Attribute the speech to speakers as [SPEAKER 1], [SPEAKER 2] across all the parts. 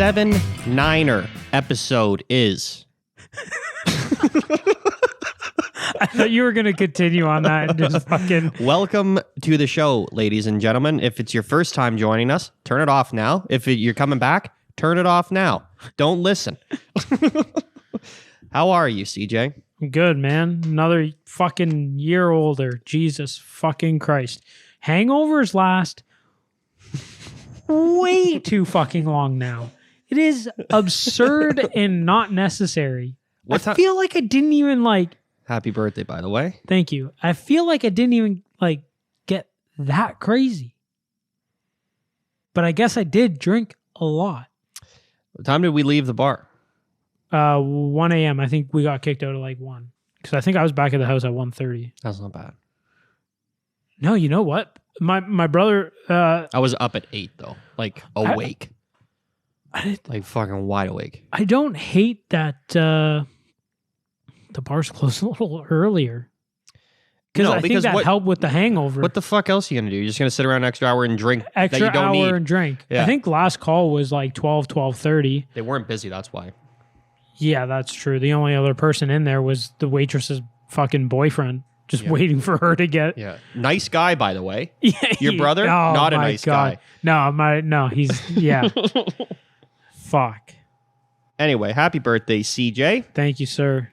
[SPEAKER 1] 7-9er episode is.
[SPEAKER 2] I thought you were going to continue on that and just fucking...
[SPEAKER 1] Welcome to the show, ladies and gentlemen. If it's your first time joining us, turn it off now. If you're coming back, turn it off now. Don't listen. How are you, CJ?
[SPEAKER 2] Good, man. Another fucking year older. Jesus fucking Christ. Hangovers last way too fucking long now. It is absurd and not necessary. I feel like I didn't even
[SPEAKER 1] Happy birthday, by the way.
[SPEAKER 2] Thank you. I feel like I didn't even get that crazy. But I guess I did drink a lot.
[SPEAKER 1] What time did we leave the bar?
[SPEAKER 2] 1 a.m. I think we got kicked out at 1. Because I think I was back at the house at 1:30.
[SPEAKER 1] That's not bad.
[SPEAKER 2] No, you know what? My brother...
[SPEAKER 1] I was up at 8, though. Awake. Fucking wide awake.
[SPEAKER 2] I don't hate that the bars closed a little earlier. Because I think that helped with the hangover.
[SPEAKER 1] What the fuck else are you going to do? You're just going to sit around an extra hour and drink that you don't need?
[SPEAKER 2] And drink.
[SPEAKER 1] Yeah.
[SPEAKER 2] I think last call was 12:30.
[SPEAKER 1] They weren't busy, that's why.
[SPEAKER 2] Yeah, that's true. The only other person in there was the waitress's fucking boyfriend, just waiting for her to get...
[SPEAKER 1] Yeah. Nice guy, by the way.
[SPEAKER 2] Yeah,
[SPEAKER 1] your brother? Not a nice guy.
[SPEAKER 2] No, he's... Yeah. Fuck.
[SPEAKER 1] Anyway, happy birthday, CJ.
[SPEAKER 2] Thank you, sir.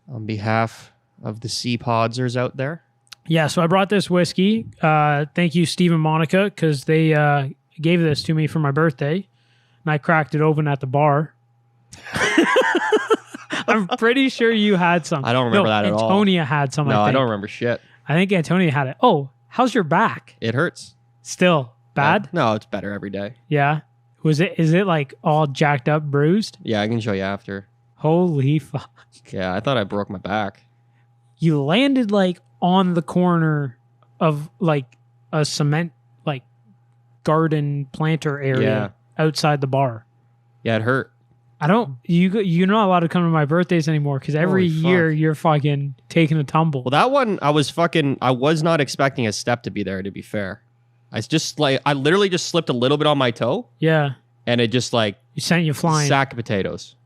[SPEAKER 1] On behalf of the Sea Podsers out there.
[SPEAKER 2] Yeah, so I brought this whiskey. Thank you, Steve and Monica, because they gave this to me for my birthday, and I cracked it open at the bar. I'm pretty sure you had some.
[SPEAKER 1] I don't remember that at all.
[SPEAKER 2] Antonia had some,
[SPEAKER 1] No,
[SPEAKER 2] I think.
[SPEAKER 1] I don't remember shit.
[SPEAKER 2] I think Antonia had it. Oh, how's your back?
[SPEAKER 1] It hurts.
[SPEAKER 2] Still bad?
[SPEAKER 1] No, it's better every day.
[SPEAKER 2] Yeah. Is it all jacked up, bruised?
[SPEAKER 1] Yeah, I can show you after.
[SPEAKER 2] Holy fuck.
[SPEAKER 1] Yeah, I thought I broke my back.
[SPEAKER 2] You landed on the corner of a cement garden planter area outside the bar.
[SPEAKER 1] Yeah, it hurt.
[SPEAKER 2] You're not allowed to come to my birthdays anymore because every year you're fucking taking a tumble.
[SPEAKER 1] Well, that one I was not expecting a step to be there, to be fair. I literally just slipped a little bit on my toe.
[SPEAKER 2] Yeah.
[SPEAKER 1] And it just
[SPEAKER 2] you sent you flying.
[SPEAKER 1] Sack of potatoes.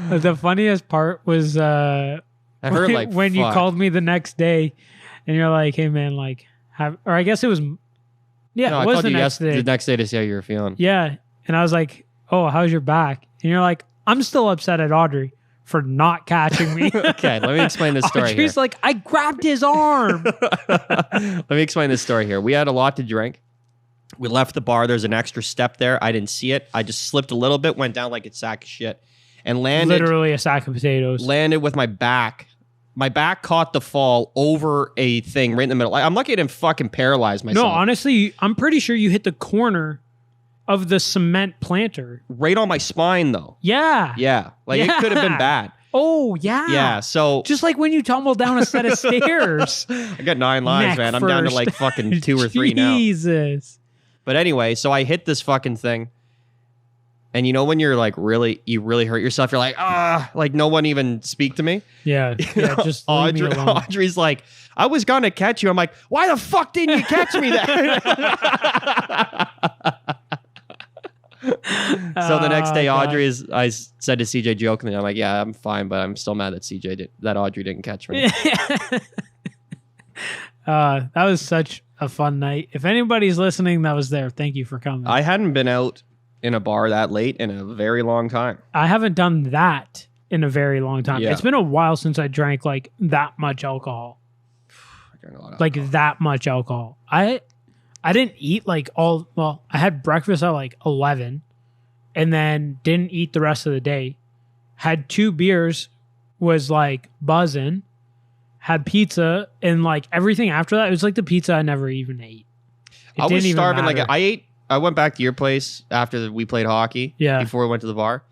[SPEAKER 2] The funniest part was
[SPEAKER 1] I heard
[SPEAKER 2] when you called me the next day and you're like, hey man, or I guess it was
[SPEAKER 1] no,
[SPEAKER 2] it was
[SPEAKER 1] the
[SPEAKER 2] next day.
[SPEAKER 1] The next day to see how you were feeling.
[SPEAKER 2] Yeah. And I was like, oh, how's your back? And you're like, I'm still upset at Audrey for not catching me.
[SPEAKER 1] Okay, let me explain this story
[SPEAKER 2] Audrey's
[SPEAKER 1] here.
[SPEAKER 2] I grabbed his arm.
[SPEAKER 1] Let me explain this story here. We had a lot to drink. We left the bar. There's an extra step there. I didn't see it. I just slipped a little bit, went down like a sack of shit, and landed...
[SPEAKER 2] Literally a sack of potatoes.
[SPEAKER 1] Landed with my back. My back caught the fall over a thing right in the middle. I'm lucky I didn't fucking paralyze myself.
[SPEAKER 2] No, honestly, I'm pretty sure you hit the corner of the cement planter.
[SPEAKER 1] Right on my spine, though.
[SPEAKER 2] Yeah.
[SPEAKER 1] Yeah. It could have been bad.
[SPEAKER 2] Oh, yeah.
[SPEAKER 1] Yeah, so...
[SPEAKER 2] Just like when you tumble down a set of stairs.
[SPEAKER 1] I got 9 lives, man. I'm down to fucking 2 or 3 now.
[SPEAKER 2] Jesus.
[SPEAKER 1] But anyway, so I hit this fucking thing. And you know when you're you really hurt yourself, you're no one even speak to me?
[SPEAKER 2] Yeah, just leave me alone.
[SPEAKER 1] Audrey's like, I was gonna catch you. I'm like, why the fuck didn't you catch me then? So the next day, I said to CJ jokingly, I'm like, yeah, I'm fine, but I'm still mad that that Audrey didn't catch me.
[SPEAKER 2] That was such a fun night. If anybody's listening that was there, thank you for coming.
[SPEAKER 1] I hadn't been out in a bar that late in a very long time.
[SPEAKER 2] I haven't done that in a very long time.
[SPEAKER 1] Yeah.
[SPEAKER 2] It's been a while since I drank that much alcohol.
[SPEAKER 1] I drank a lot of alcohol.
[SPEAKER 2] That much alcohol. I didn't eat I had breakfast at 11 and then didn't eat the rest of the day. Had 2 beers, was buzzing, had pizza, and everything after that, it was the pizza I never even ate.
[SPEAKER 1] I was starving. I went back to your place after we played hockey.
[SPEAKER 2] Yeah.
[SPEAKER 1] Before we went to the bar.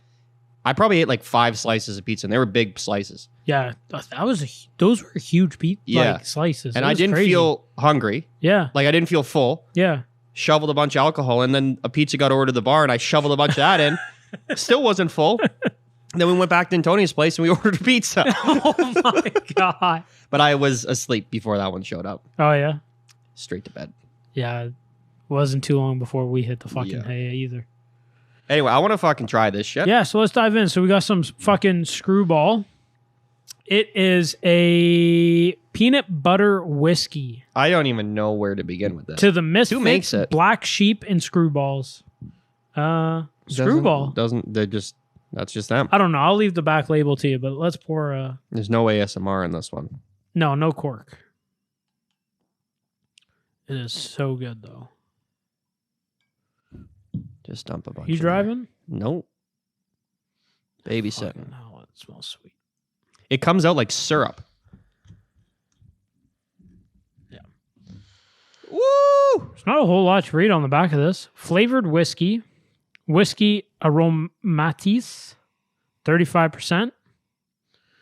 [SPEAKER 1] I probably ate 5 slices of pizza, and they were big slices.
[SPEAKER 2] Yeah, those were huge slices.
[SPEAKER 1] And I didn't feel hungry.
[SPEAKER 2] Yeah.
[SPEAKER 1] I didn't feel full.
[SPEAKER 2] Yeah.
[SPEAKER 1] Shoveled a bunch of alcohol, and then a pizza got ordered to the bar, and I shoveled a bunch of that in. Still wasn't full. And then we went back to Antonia's place, and we ordered a pizza.
[SPEAKER 2] Oh, my God.
[SPEAKER 1] But I was asleep before that one showed up.
[SPEAKER 2] Oh, yeah?
[SPEAKER 1] Straight to bed.
[SPEAKER 2] Yeah, it wasn't too long before we hit the fucking
[SPEAKER 1] Yeah.
[SPEAKER 2] hay either.
[SPEAKER 1] Anyway, I want to fucking try this shit.
[SPEAKER 2] Yeah, so let's dive in. So we got some fucking Skrewball. It is a peanut butter whiskey.
[SPEAKER 1] I don't even know where to begin with this.
[SPEAKER 2] To the
[SPEAKER 1] makes
[SPEAKER 2] Misfits,
[SPEAKER 1] it?
[SPEAKER 2] Black Sheep, and Screwballs. Skrewball.
[SPEAKER 1] That's just them.
[SPEAKER 2] I don't know. I'll leave the back label to you, but let's pour.
[SPEAKER 1] There's no ASMR in this one.
[SPEAKER 2] No cork. It is so good though.
[SPEAKER 1] Just dump a bunch.
[SPEAKER 2] You
[SPEAKER 1] in
[SPEAKER 2] driving?
[SPEAKER 1] there. Nope. Babysitting.
[SPEAKER 2] Fucking hell, it smells sweet.
[SPEAKER 1] It comes out like syrup.
[SPEAKER 2] Yeah.
[SPEAKER 1] Woo!
[SPEAKER 2] There's not a whole lot to read on the back of this. Flavored whiskey. Whiskey aromatis. 35%.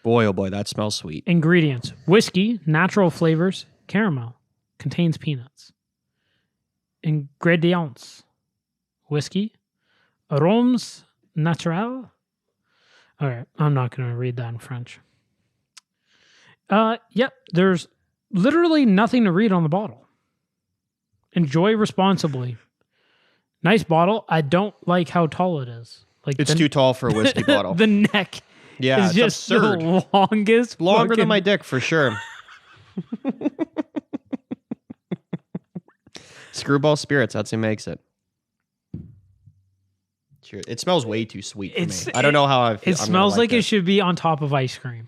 [SPEAKER 1] Boy, oh boy, that smells sweet.
[SPEAKER 2] Ingredients. Whiskey, natural flavors, caramel. Contains peanuts. Ingredients. Whiskey. Aromes naturel. All right, I'm not going to read that in French. Yep, there's literally nothing to read on the bottle. Enjoy responsibly. Nice bottle. I don't like how tall it is. Like
[SPEAKER 1] It's too tall for a whiskey bottle.
[SPEAKER 2] The neck
[SPEAKER 1] Yeah,
[SPEAKER 2] is
[SPEAKER 1] it's
[SPEAKER 2] just
[SPEAKER 1] absurd.
[SPEAKER 2] the longest.
[SPEAKER 1] Longer
[SPEAKER 2] fucking-
[SPEAKER 1] than my dick, for sure. Skrewball Spirits, that's who makes it. Cheers. It smells way too sweet for me. I don't know how I feel.
[SPEAKER 2] It smells like it should be on top of ice cream.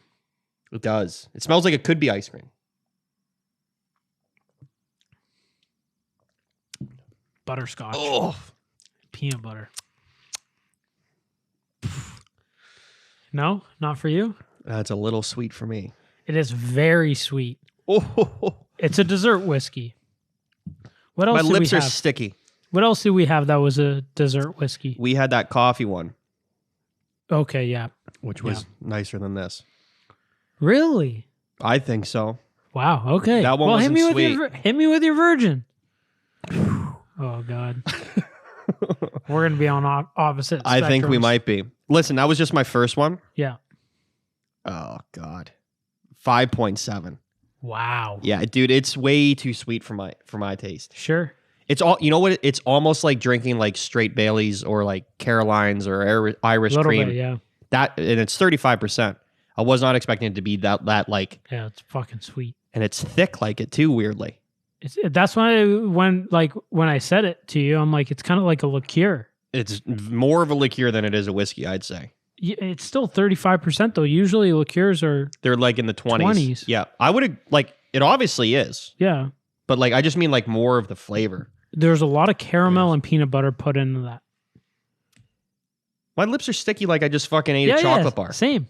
[SPEAKER 1] It does. It smells like it could be ice cream.
[SPEAKER 2] Butterscotch.
[SPEAKER 1] Oh,
[SPEAKER 2] Peanut butter. No, not for you.
[SPEAKER 1] that's a little sweet for me.
[SPEAKER 2] It is very sweet.
[SPEAKER 1] Oh,
[SPEAKER 2] It's a dessert whiskey. What else
[SPEAKER 1] my
[SPEAKER 2] do
[SPEAKER 1] lips
[SPEAKER 2] we
[SPEAKER 1] are
[SPEAKER 2] have?
[SPEAKER 1] sticky.
[SPEAKER 2] What else do we have that was a dessert whiskey?
[SPEAKER 1] We had that coffee one,
[SPEAKER 2] Okay, yeah.
[SPEAKER 1] which was nicer than this.
[SPEAKER 2] Really?
[SPEAKER 1] I think so.
[SPEAKER 2] Wow. Okay.
[SPEAKER 1] That one
[SPEAKER 2] well,
[SPEAKER 1] wasn't
[SPEAKER 2] hit me with your virgin. Oh God. We're gonna be on opposite.
[SPEAKER 1] I think we
[SPEAKER 2] spectrums.
[SPEAKER 1] might be. Listen, that was just my first one.
[SPEAKER 2] Yeah.
[SPEAKER 1] Oh God, 5.7.
[SPEAKER 2] Wow.
[SPEAKER 1] Yeah, dude, it's way too sweet for my taste.
[SPEAKER 2] Sure.
[SPEAKER 1] It's all, you know what? It's almost like drinking like straight Baileys or like Carolines or Irish
[SPEAKER 2] A little
[SPEAKER 1] cream.
[SPEAKER 2] bit, yeah.
[SPEAKER 1] That, and it's 35%. I was not expecting it to be that like,
[SPEAKER 2] Yeah, it's fucking sweet.
[SPEAKER 1] and it's thick like it too. Weirdly,
[SPEAKER 2] That's why when I said it to you, I'm like, it's kind of like a liqueur.
[SPEAKER 1] it's more of a liqueur than it is a whiskey. I'd say
[SPEAKER 2] It's still 35% though. Usually liqueurs are
[SPEAKER 1] they're like in the 20s. Yeah, I would have like it. Obviously is,
[SPEAKER 2] yeah.
[SPEAKER 1] but like I just mean like more of the flavor.
[SPEAKER 2] There's a lot of caramel and peanut butter put into that.
[SPEAKER 1] My lips are sticky like I just fucking ate a chocolate bar.
[SPEAKER 2] Same.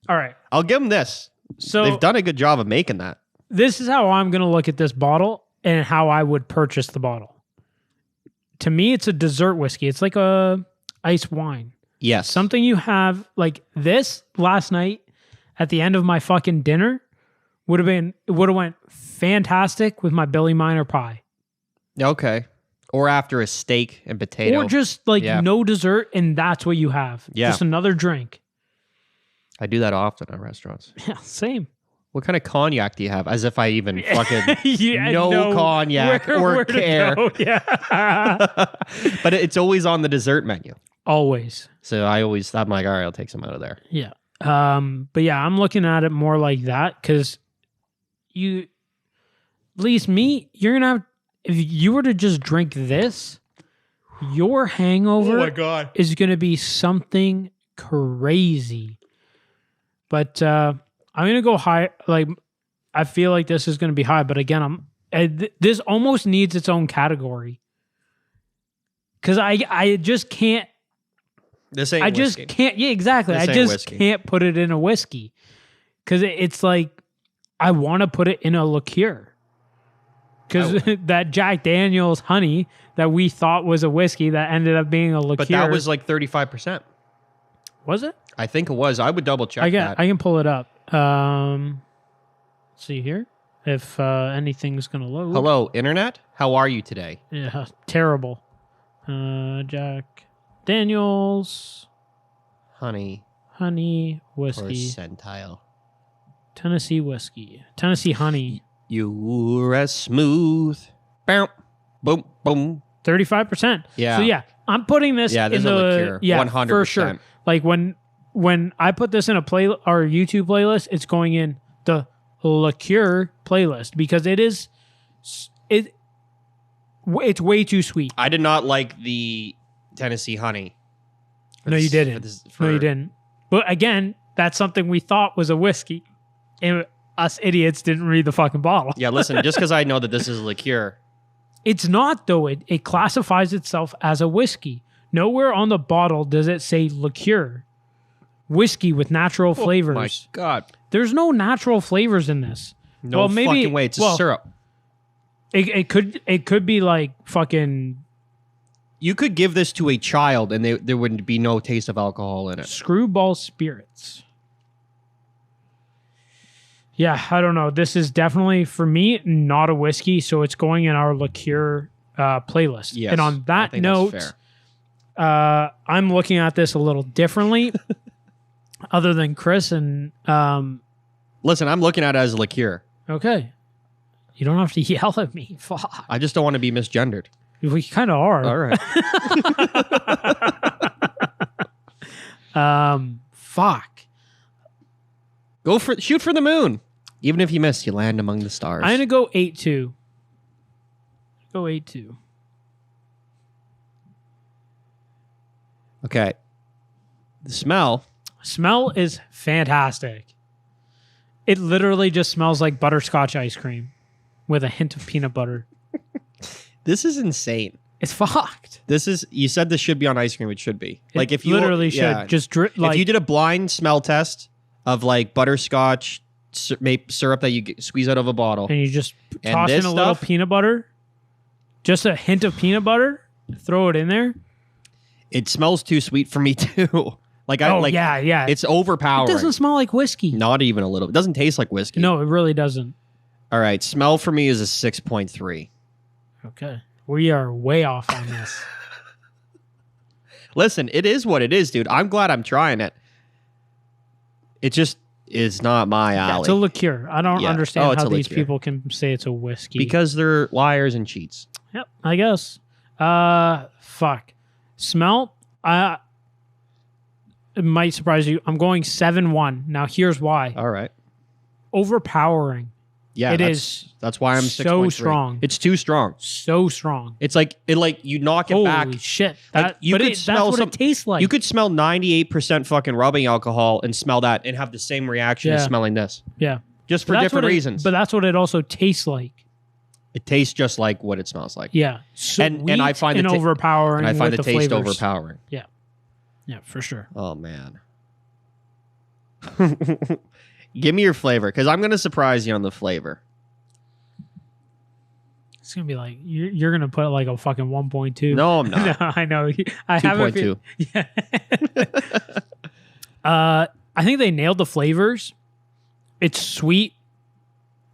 [SPEAKER 2] All right.
[SPEAKER 1] I'll give them this.
[SPEAKER 2] So
[SPEAKER 1] They've done a good job of making that.
[SPEAKER 2] this is how I'm going to look at this bottle and how I would purchase the bottle. To me, it's a dessert whiskey. It's like a ice wine.
[SPEAKER 1] Yes.
[SPEAKER 2] Something you have like this last night at the end of my fucking dinner would have went fantastic with my Billy Miner pie.
[SPEAKER 1] Okay. Or after a steak and potato.
[SPEAKER 2] Or just like no dessert and that's what you have.
[SPEAKER 1] Yeah.
[SPEAKER 2] Just another drink.
[SPEAKER 1] I do that often at restaurants.
[SPEAKER 2] Yeah, same.
[SPEAKER 1] What kind of cognac do you have? As if I even fucking
[SPEAKER 2] Yeah,
[SPEAKER 1] know cognac or
[SPEAKER 2] to
[SPEAKER 1] care.
[SPEAKER 2] go. Yeah.
[SPEAKER 1] But it's always on the dessert menu.
[SPEAKER 2] Always.
[SPEAKER 1] So I'm like, all right, I'll take some out of there.
[SPEAKER 2] Yeah. But yeah, I'm looking at it more like that because at least me, you're going to have, if you were to just drink this, your hangover
[SPEAKER 1] God.
[SPEAKER 2] is going to be something crazy. But I'm going to go high. Like, I feel like this is going to be high. But again, this almost needs its own category. Because I just can't.
[SPEAKER 1] This ain't
[SPEAKER 2] I just
[SPEAKER 1] whiskey.
[SPEAKER 2] can't. Yeah, exactly.
[SPEAKER 1] This
[SPEAKER 2] I
[SPEAKER 1] ain't
[SPEAKER 2] just
[SPEAKER 1] whiskey.
[SPEAKER 2] can't put it in a whiskey. Because it's like, I want to put it in a liqueur. Because that Jack Daniels honey that we thought was a whiskey that ended up being a liqueur.
[SPEAKER 1] But that was like 35%.
[SPEAKER 2] Was it?
[SPEAKER 1] I think it was. I would double check that.
[SPEAKER 2] I can pull it up. Let's see here. If anything's going to load.
[SPEAKER 1] Hello, Internet? How are you today?
[SPEAKER 2] Yeah, terrible. Jack Daniels
[SPEAKER 1] Honey
[SPEAKER 2] honey whiskey.
[SPEAKER 1] percentile.
[SPEAKER 2] Tennessee whiskey. Tennessee honey.
[SPEAKER 1] You're as smooth. Boom, boom, boom.
[SPEAKER 2] 35%.
[SPEAKER 1] Yeah.
[SPEAKER 2] So yeah, I'm putting this
[SPEAKER 1] Yeah,
[SPEAKER 2] in
[SPEAKER 1] there's
[SPEAKER 2] the
[SPEAKER 1] a liqueur.
[SPEAKER 2] yeah,
[SPEAKER 1] 100%.
[SPEAKER 2] for sure. Like when I put this in a play or YouTube playlist, it's going in the liqueur playlist because it's way too sweet.
[SPEAKER 1] I did not like the Tennessee honey.
[SPEAKER 2] No, you didn't. No, you didn't. But again, that's something we thought was a whiskey. And us idiots didn't read the fucking bottle.
[SPEAKER 1] Yeah, listen, just because I know that this is a liqueur.
[SPEAKER 2] It's not, though. It classifies itself as a whiskey. Nowhere on the bottle does it say liqueur. Whiskey with natural flavors.
[SPEAKER 1] Oh my God.
[SPEAKER 2] There's no natural flavors in this.
[SPEAKER 1] No
[SPEAKER 2] well, maybe,
[SPEAKER 1] fucking way. It's a syrup.
[SPEAKER 2] It could be like fucking...
[SPEAKER 1] You could give this to a child and there would be no taste of alcohol in it.
[SPEAKER 2] Skrewball spirits. Yeah, I don't know. This is definitely, for me, not a whiskey, so it's going in our liqueur playlist.
[SPEAKER 1] Yes,
[SPEAKER 2] and on that note,
[SPEAKER 1] that's fair.
[SPEAKER 2] I'm looking at this a little differently, other than Chris. And
[SPEAKER 1] listen, I'm looking at it as a liqueur.
[SPEAKER 2] Okay. You don't have to yell at me. Fuck.
[SPEAKER 1] I just don't want to be misgendered.
[SPEAKER 2] We kind of are.
[SPEAKER 1] All right.
[SPEAKER 2] Fuck.
[SPEAKER 1] Shoot for the moon. Even if you miss, you land among the stars.
[SPEAKER 2] I'm going to go 8-2. Go 8-2.
[SPEAKER 1] Okay. The smell.
[SPEAKER 2] Smell is fantastic. It literally just smells like butterscotch ice cream with a hint of peanut butter.
[SPEAKER 1] This is insane.
[SPEAKER 2] It's fucked.
[SPEAKER 1] You said this should be on ice cream. It should be.
[SPEAKER 2] It
[SPEAKER 1] like if you
[SPEAKER 2] literally should just drip. Like,
[SPEAKER 1] if you did a blind smell test of like butterscotch syrup that you squeeze out of a bottle,
[SPEAKER 2] and you just toss in a little peanut butter, just a hint of peanut butter, throw it in there.
[SPEAKER 1] It smells too sweet for me too.
[SPEAKER 2] Yeah.
[SPEAKER 1] It's overpowering.
[SPEAKER 2] It doesn't smell like whiskey.
[SPEAKER 1] Not even a little. It doesn't taste like whiskey.
[SPEAKER 2] No, it really doesn't.
[SPEAKER 1] All right, smell for me is a 6.3.
[SPEAKER 2] Okay. We are way off on this.
[SPEAKER 1] Listen, it is what it is, dude. I'm glad I'm trying it. It just is not my alley.
[SPEAKER 2] Yeah, it's a liqueur. I don't understand how these
[SPEAKER 1] liqueur.
[SPEAKER 2] people can say it's a whiskey.
[SPEAKER 1] Because they're liars and cheats.
[SPEAKER 2] Yep, I guess. Fuck. Smell, it might surprise you. I'm going 7-1. Now, here's why.
[SPEAKER 1] All right.
[SPEAKER 2] Overpowering.
[SPEAKER 1] Yeah, that's why I'm 6.3.
[SPEAKER 2] So strong.
[SPEAKER 1] It's too strong.
[SPEAKER 2] So strong.
[SPEAKER 1] It's like you knock it back.
[SPEAKER 2] Holy shit!
[SPEAKER 1] Like,
[SPEAKER 2] That's what it tastes like.
[SPEAKER 1] You could smell 98% fucking rubbing alcohol and smell that and have the same reaction as smelling this.
[SPEAKER 2] Yeah.
[SPEAKER 1] Just for different reasons.
[SPEAKER 2] But that's what it also tastes like.
[SPEAKER 1] It tastes just like what it smells like.
[SPEAKER 2] Yeah.
[SPEAKER 1] And I find
[SPEAKER 2] it overpowering.
[SPEAKER 1] And I find
[SPEAKER 2] with
[SPEAKER 1] the
[SPEAKER 2] the
[SPEAKER 1] taste
[SPEAKER 2] flavors.
[SPEAKER 1] overpowering.
[SPEAKER 2] Yeah. Yeah, for sure.
[SPEAKER 1] Oh man. Give me your flavor, because I'm going to surprise you on the flavor.
[SPEAKER 2] It's going to be like, you're going to put like a fucking 1.2.
[SPEAKER 1] No, I'm not.
[SPEAKER 2] No, I know. I have
[SPEAKER 1] 2.2.
[SPEAKER 2] Yeah. I think they nailed the flavors. It's sweet.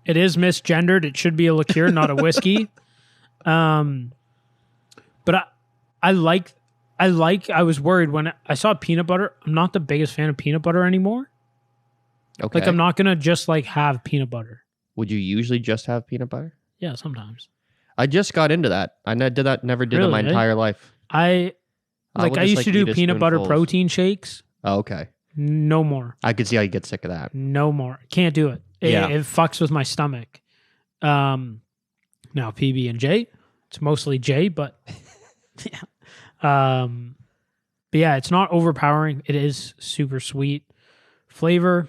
[SPEAKER 2] It is misgendered. It should be a liqueur, not a whiskey. But I was worried when I saw peanut butter. I'm not the biggest fan of peanut butter anymore.
[SPEAKER 1] Okay.
[SPEAKER 2] Like, I'm not going to just like have peanut butter.
[SPEAKER 1] Would you usually just have peanut butter?
[SPEAKER 2] Yeah, sometimes.
[SPEAKER 1] I just got into that. I never did that in my entire life.
[SPEAKER 2] I used to do peanut butter protein shakes.
[SPEAKER 1] Oh, okay.
[SPEAKER 2] No more.
[SPEAKER 1] I could see how you get sick of that.
[SPEAKER 2] No more. Can't do it. It fucks with my stomach. Now PB&J, it's mostly J, but yeah. But yeah, it's not overpowering. It is super sweet. Flavor,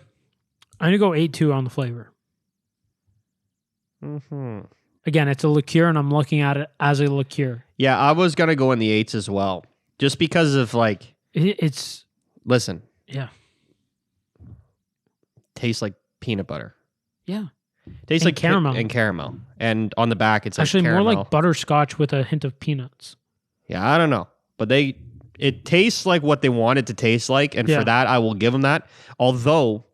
[SPEAKER 2] I'm gonna go 8.2 on the flavor.
[SPEAKER 1] Mm-hmm.
[SPEAKER 2] Again, it's a liqueur, and I'm looking at it as a liqueur.
[SPEAKER 1] Yeah, I was gonna go in the 8s as well, just because of like
[SPEAKER 2] it's.
[SPEAKER 1] Listen.
[SPEAKER 2] Yeah.
[SPEAKER 1] Tastes like peanut butter.
[SPEAKER 2] Yeah.
[SPEAKER 1] Tastes like
[SPEAKER 2] caramel.
[SPEAKER 1] And caramel. And on the back, it's
[SPEAKER 2] actually
[SPEAKER 1] like
[SPEAKER 2] more like butterscotch with a hint of peanuts.
[SPEAKER 1] Yeah, I don't know. But it tastes like what they want it to taste like. And for that, I will give them that. Although,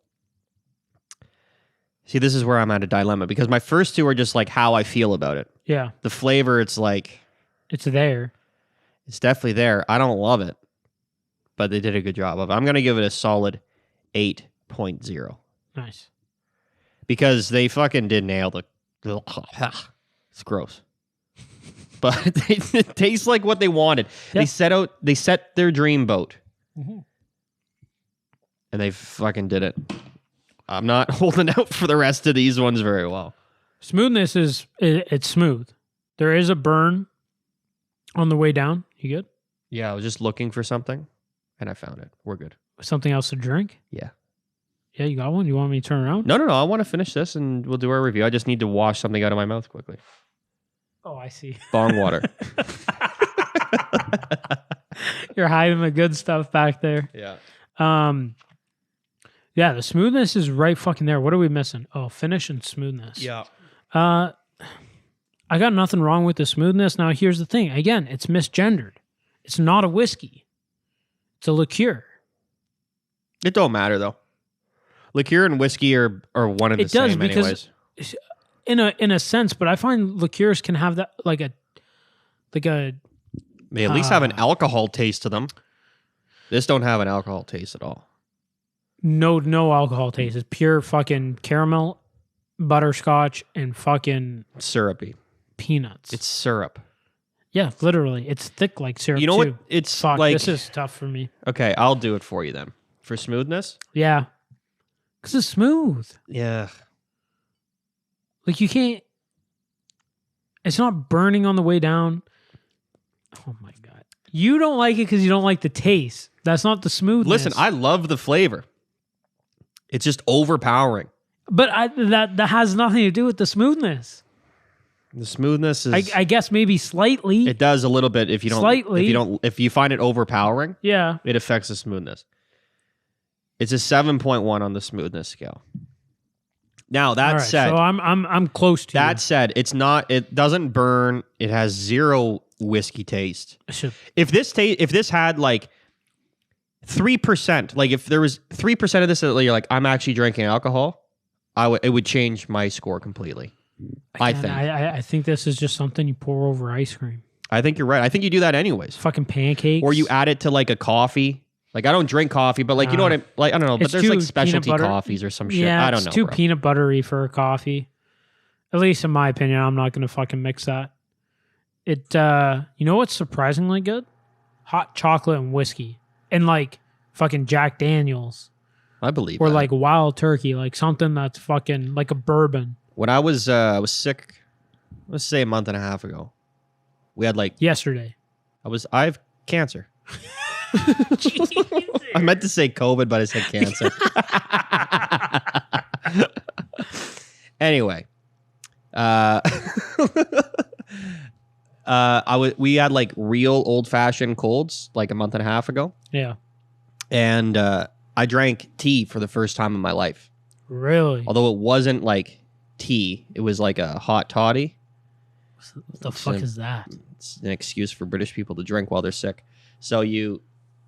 [SPEAKER 1] see, this is where I'm at a dilemma. Because my first two are just like how I feel about it.
[SPEAKER 2] Yeah.
[SPEAKER 1] The flavor, it's like...
[SPEAKER 2] It's there.
[SPEAKER 1] It's definitely there. I don't love it. But they did a good job of it. I'm going to give it a solid 8.0.
[SPEAKER 2] Nice.
[SPEAKER 1] Because they fucking did nail the It's gross. But it tastes like what they wanted.
[SPEAKER 2] Yep.
[SPEAKER 1] They set their dream boat.
[SPEAKER 2] Mm-hmm.
[SPEAKER 1] And they fucking did it. I'm not holding out for the rest of these ones very well.
[SPEAKER 2] Smoothness it's smooth. There is a burn on the way down. You good?
[SPEAKER 1] Yeah, I was just looking for something, and I found it. We're good.
[SPEAKER 2] Something else to drink?
[SPEAKER 1] Yeah.
[SPEAKER 2] Yeah, you got one? You want me to turn around?
[SPEAKER 1] No. I want to finish this, and we'll do our review. I just need to wash something out of my mouth quickly.
[SPEAKER 2] Oh, I see.
[SPEAKER 1] Bong water.
[SPEAKER 2] You're hiding the good stuff back there.
[SPEAKER 1] Yeah.
[SPEAKER 2] Yeah, the smoothness is right fucking there. What are we missing? Oh, finish and smoothness.
[SPEAKER 1] Yeah.
[SPEAKER 2] I got nothing wrong with the smoothness. Now, here's the thing. Again, it's misgendered. It's not a whiskey. It's a liqueur.
[SPEAKER 1] It don't matter, though. Liqueur and whiskey are one and the same anyways.
[SPEAKER 2] It does, because in a sense, but I find liqueurs can have that they
[SPEAKER 1] at least have an alcohol taste to them. This don't have an alcohol taste at all.
[SPEAKER 2] No alcohol taste. It's pure fucking caramel, butterscotch, and fucking
[SPEAKER 1] syrupy
[SPEAKER 2] peanuts.
[SPEAKER 1] It's syrup.
[SPEAKER 2] Yeah, literally. It's thick like syrup.
[SPEAKER 1] You know
[SPEAKER 2] too.
[SPEAKER 1] what? It's
[SPEAKER 2] Fuck,
[SPEAKER 1] like,
[SPEAKER 2] this is tough for me.
[SPEAKER 1] Okay, I'll do it for you then. For smoothness?
[SPEAKER 2] Yeah. Because it's smooth.
[SPEAKER 1] Yeah.
[SPEAKER 2] Like you can't. It's not burning on the way down. Oh my God. You don't like it because you don't like the taste. That's not the smoothness.
[SPEAKER 1] Listen, I love the flavor. It's just overpowering.
[SPEAKER 2] But that has nothing to do with the smoothness.
[SPEAKER 1] The smoothness is.
[SPEAKER 2] I guess maybe slightly.
[SPEAKER 1] It does a little bit if you don't.
[SPEAKER 2] Slightly.
[SPEAKER 1] If you find it overpowering.
[SPEAKER 2] Yeah.
[SPEAKER 1] It affects the smoothness. It's a 7.1 on the smoothness scale. Now that said,
[SPEAKER 2] so I'm close to
[SPEAKER 1] that said, it's not. It doesn't burn. It has zero whiskey taste. If this had like 3%, like if there was 3% of this that you're like, I'm actually drinking alcohol, it would change my score completely.
[SPEAKER 2] Again, I think this is just something you pour over ice cream.
[SPEAKER 1] I think you're right. I think you do that anyways.
[SPEAKER 2] Fucking pancakes.
[SPEAKER 1] Or you add it to like a coffee. Like I don't drink coffee, but like you know what I don't know. But there's like specialty coffees or some shit.
[SPEAKER 2] Yeah,
[SPEAKER 1] I don't know.
[SPEAKER 2] It's too peanut buttery for a coffee. At least in my opinion, I'm not gonna fucking mix that. It you know what's surprisingly good? Hot chocolate and whiskey. And like fucking Jack Daniels.
[SPEAKER 1] I believe
[SPEAKER 2] or
[SPEAKER 1] that.
[SPEAKER 2] like Wild Turkey, like something that's fucking like a bourbon.
[SPEAKER 1] When I was sick, let's say a month and a half ago, we had like
[SPEAKER 2] yesterday.
[SPEAKER 1] I have cancer. I meant to say COVID, but I said cancer. Anyway, we had like real old fashioned colds like a month and a half ago.
[SPEAKER 2] Yeah, and
[SPEAKER 1] I drank tea for the first time in my life.
[SPEAKER 2] Really?
[SPEAKER 1] Although it wasn't like tea, it was like a hot toddy.
[SPEAKER 2] What the fuck is that?
[SPEAKER 1] It's an excuse for British people to drink while they're sick. So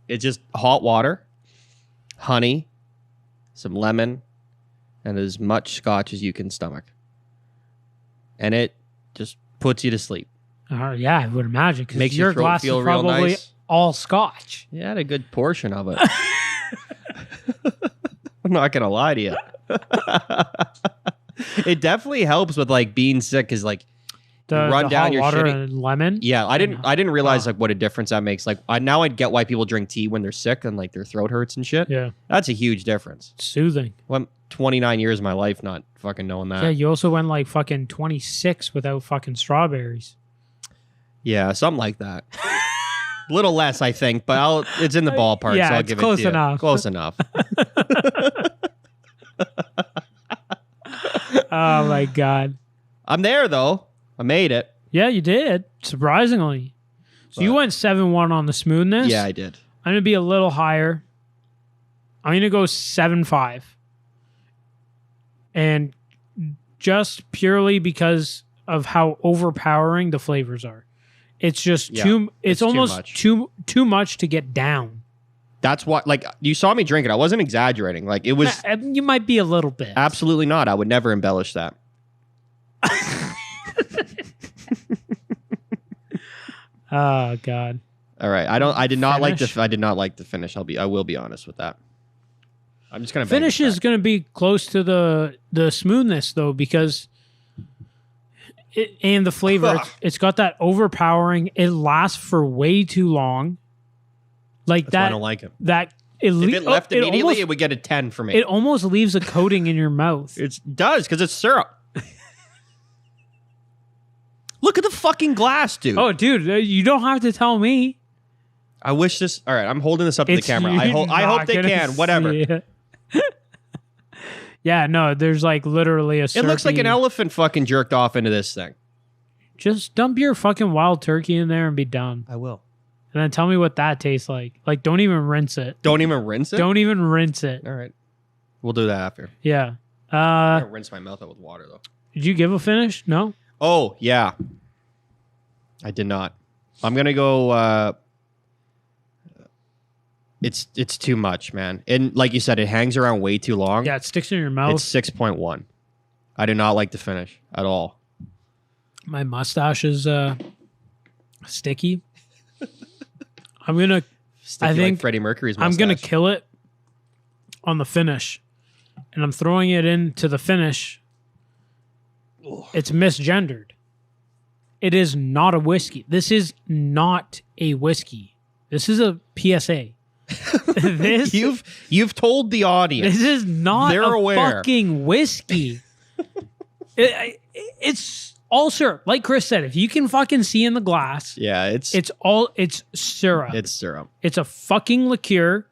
[SPEAKER 1] it's just hot water, honey, some lemon, and as much scotch as you can stomach. And it just puts you to sleep.
[SPEAKER 2] Yeah, I would imagine.
[SPEAKER 1] Makes
[SPEAKER 2] your
[SPEAKER 1] your throat
[SPEAKER 2] glass
[SPEAKER 1] feel
[SPEAKER 2] is
[SPEAKER 1] real
[SPEAKER 2] probably
[SPEAKER 1] nice.
[SPEAKER 2] all scotch.
[SPEAKER 1] Yeah, I had a good portion of it. I'm not going to lie to you. It definitely helps with like being sick because like run down
[SPEAKER 2] hot
[SPEAKER 1] your
[SPEAKER 2] water
[SPEAKER 1] shitty
[SPEAKER 2] and lemon.
[SPEAKER 1] Yeah, I didn't realize like what a difference that makes. Like now I'd get why people drink tea when they're sick and like their throat hurts and shit.
[SPEAKER 2] Yeah,
[SPEAKER 1] that's a huge difference.
[SPEAKER 2] Soothing.
[SPEAKER 1] Well, I'm 29 years of my life not fucking knowing that.
[SPEAKER 2] Yeah, you also went like fucking 26 without fucking strawberries.
[SPEAKER 1] Yeah, something like that. A little less, I think, but it's in the ballpark.
[SPEAKER 2] Yeah,
[SPEAKER 1] so I'll
[SPEAKER 2] it's
[SPEAKER 1] give
[SPEAKER 2] close
[SPEAKER 1] it to
[SPEAKER 2] enough.
[SPEAKER 1] You. Close enough.
[SPEAKER 2] Oh my God.
[SPEAKER 1] I'm there though. I made it.
[SPEAKER 2] Yeah, you did. Surprisingly. So you went 7-1 on the smoothness.
[SPEAKER 1] Yeah, I did.
[SPEAKER 2] I'm going to be a little higher. I'm going to go 7.5. And just purely because of how overpowering the flavors are. It's just it's almost too much to get down.
[SPEAKER 1] That's what, like, you saw me drink it. I wasn't exaggerating. Like, it was.
[SPEAKER 2] You might be a little bit.
[SPEAKER 1] Absolutely not. I would never embellish that.
[SPEAKER 2] Oh God.
[SPEAKER 1] All right. I did not like the finish. I will be honest with that. I'm just gonna
[SPEAKER 2] finish is gonna be close to the smoothness though, because and the flavor. It's got that overpowering. It lasts for way too long. Like
[SPEAKER 1] That's
[SPEAKER 2] that.
[SPEAKER 1] why I don't like it.
[SPEAKER 2] If
[SPEAKER 1] it left immediately, it would get a 10 for me.
[SPEAKER 2] It almost leaves a coating in your mouth.
[SPEAKER 1] It does, because it's syrup. Look at the fucking glass, dude.
[SPEAKER 2] Oh, dude, you don't have to tell me.
[SPEAKER 1] I wish this... All right, I'm holding this up to the camera. I hope they can. Whatever.
[SPEAKER 2] Yeah, no, there's like literally a
[SPEAKER 1] It looks like an elephant fucking jerked off into this thing.
[SPEAKER 2] Just dump your fucking wild turkey in there and be done.
[SPEAKER 1] I will.
[SPEAKER 2] And then tell me what that tastes like. Like, don't even rinse it.
[SPEAKER 1] Don't even rinse it?
[SPEAKER 2] Don't even rinse it.
[SPEAKER 1] All right. We'll do that after.
[SPEAKER 2] Yeah.
[SPEAKER 1] I'm going to rinse my mouth out with water, though.
[SPEAKER 2] Did you give a finish? No?
[SPEAKER 1] Oh, yeah. I did not. I'm going to go... It's too much, man. And like you said, it hangs around way too long.
[SPEAKER 2] Yeah, it sticks in your mouth.
[SPEAKER 1] It's 6.1. I do not like the finish at all.
[SPEAKER 2] My mustache is sticky. I'm gonna.
[SPEAKER 1] Sticky
[SPEAKER 2] I think
[SPEAKER 1] like Freddie Mercury's mustache.
[SPEAKER 2] I'm gonna kill it on the finish, and I'm throwing it into the finish. Ugh. It's misgendered. It is not a whiskey. This is not a whiskey. This is a PSA.
[SPEAKER 1] You've told the audience.
[SPEAKER 2] This is not
[SPEAKER 1] They're
[SPEAKER 2] a
[SPEAKER 1] aware.
[SPEAKER 2] fucking whiskey. It's all syrup. Like Chris said, if you can fucking see in the glass,
[SPEAKER 1] Yeah, it's
[SPEAKER 2] syrup.
[SPEAKER 1] It's syrup.
[SPEAKER 2] It's a fucking liqueur.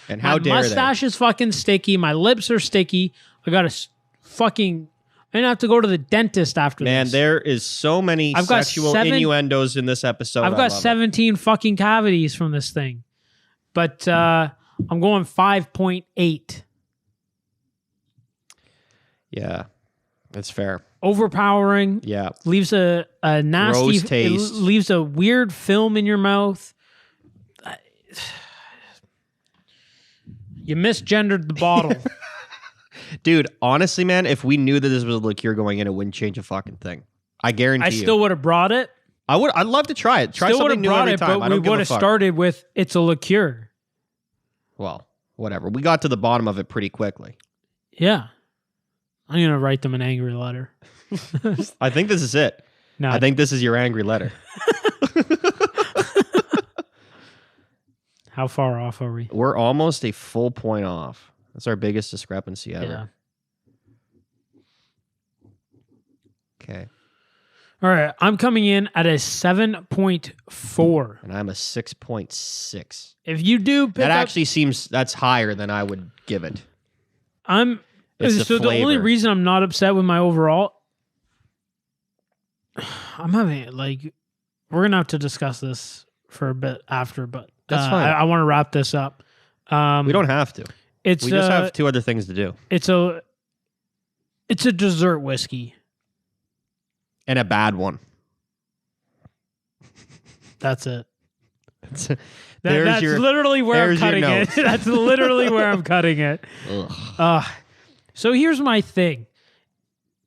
[SPEAKER 1] And how
[SPEAKER 2] My
[SPEAKER 1] dare
[SPEAKER 2] mustache is fucking sticky. My lips are sticky. I got fucking... I'm going to have to go to the dentist after
[SPEAKER 1] they? Man,
[SPEAKER 2] this.
[SPEAKER 1] there is so many sexual innuendos in this episode.
[SPEAKER 2] I've got 17 fucking cavities from this thing. But I'm going 5.8.
[SPEAKER 1] Yeah, that's fair.
[SPEAKER 2] Overpowering.
[SPEAKER 1] Yeah.
[SPEAKER 2] Leaves a nasty...
[SPEAKER 1] Gross taste.
[SPEAKER 2] It leaves a weird film in your mouth. You misgendered the bottle.
[SPEAKER 1] Dude, honestly, man, if we knew that this was a liqueur going in, it wouldn't change a fucking thing. I guarantee you.
[SPEAKER 2] I still would have brought it.
[SPEAKER 1] I'd love to try it. Try something new every time.
[SPEAKER 2] But we would have started with it's a liqueur.
[SPEAKER 1] Well, whatever. We got to the bottom of it pretty quickly.
[SPEAKER 2] Yeah. I'm going to write them an angry letter.
[SPEAKER 1] I think this is it.
[SPEAKER 2] No,
[SPEAKER 1] I think this is your angry letter.
[SPEAKER 2] How far off are we?
[SPEAKER 1] We're almost a full point off. That's our biggest discrepancy ever.
[SPEAKER 2] Yeah.
[SPEAKER 1] Okay.
[SPEAKER 2] All right. I'm coming in at a 7.4.
[SPEAKER 1] And I'm a 6.6.
[SPEAKER 2] If you do pick
[SPEAKER 1] that
[SPEAKER 2] up,
[SPEAKER 1] actually seems that's higher than I would give it.
[SPEAKER 2] The only reason I'm not upset with my overall, I'm having we're gonna have to discuss this for a bit after, but
[SPEAKER 1] that's fine.
[SPEAKER 2] I want to wrap this up.
[SPEAKER 1] We don't have to. We just have two other things to do.
[SPEAKER 2] It's a dessert whiskey.
[SPEAKER 1] And a bad one.
[SPEAKER 2] That's it.
[SPEAKER 1] That's
[SPEAKER 2] literally where I'm cutting it. That's literally where I'm cutting it. So here's my thing.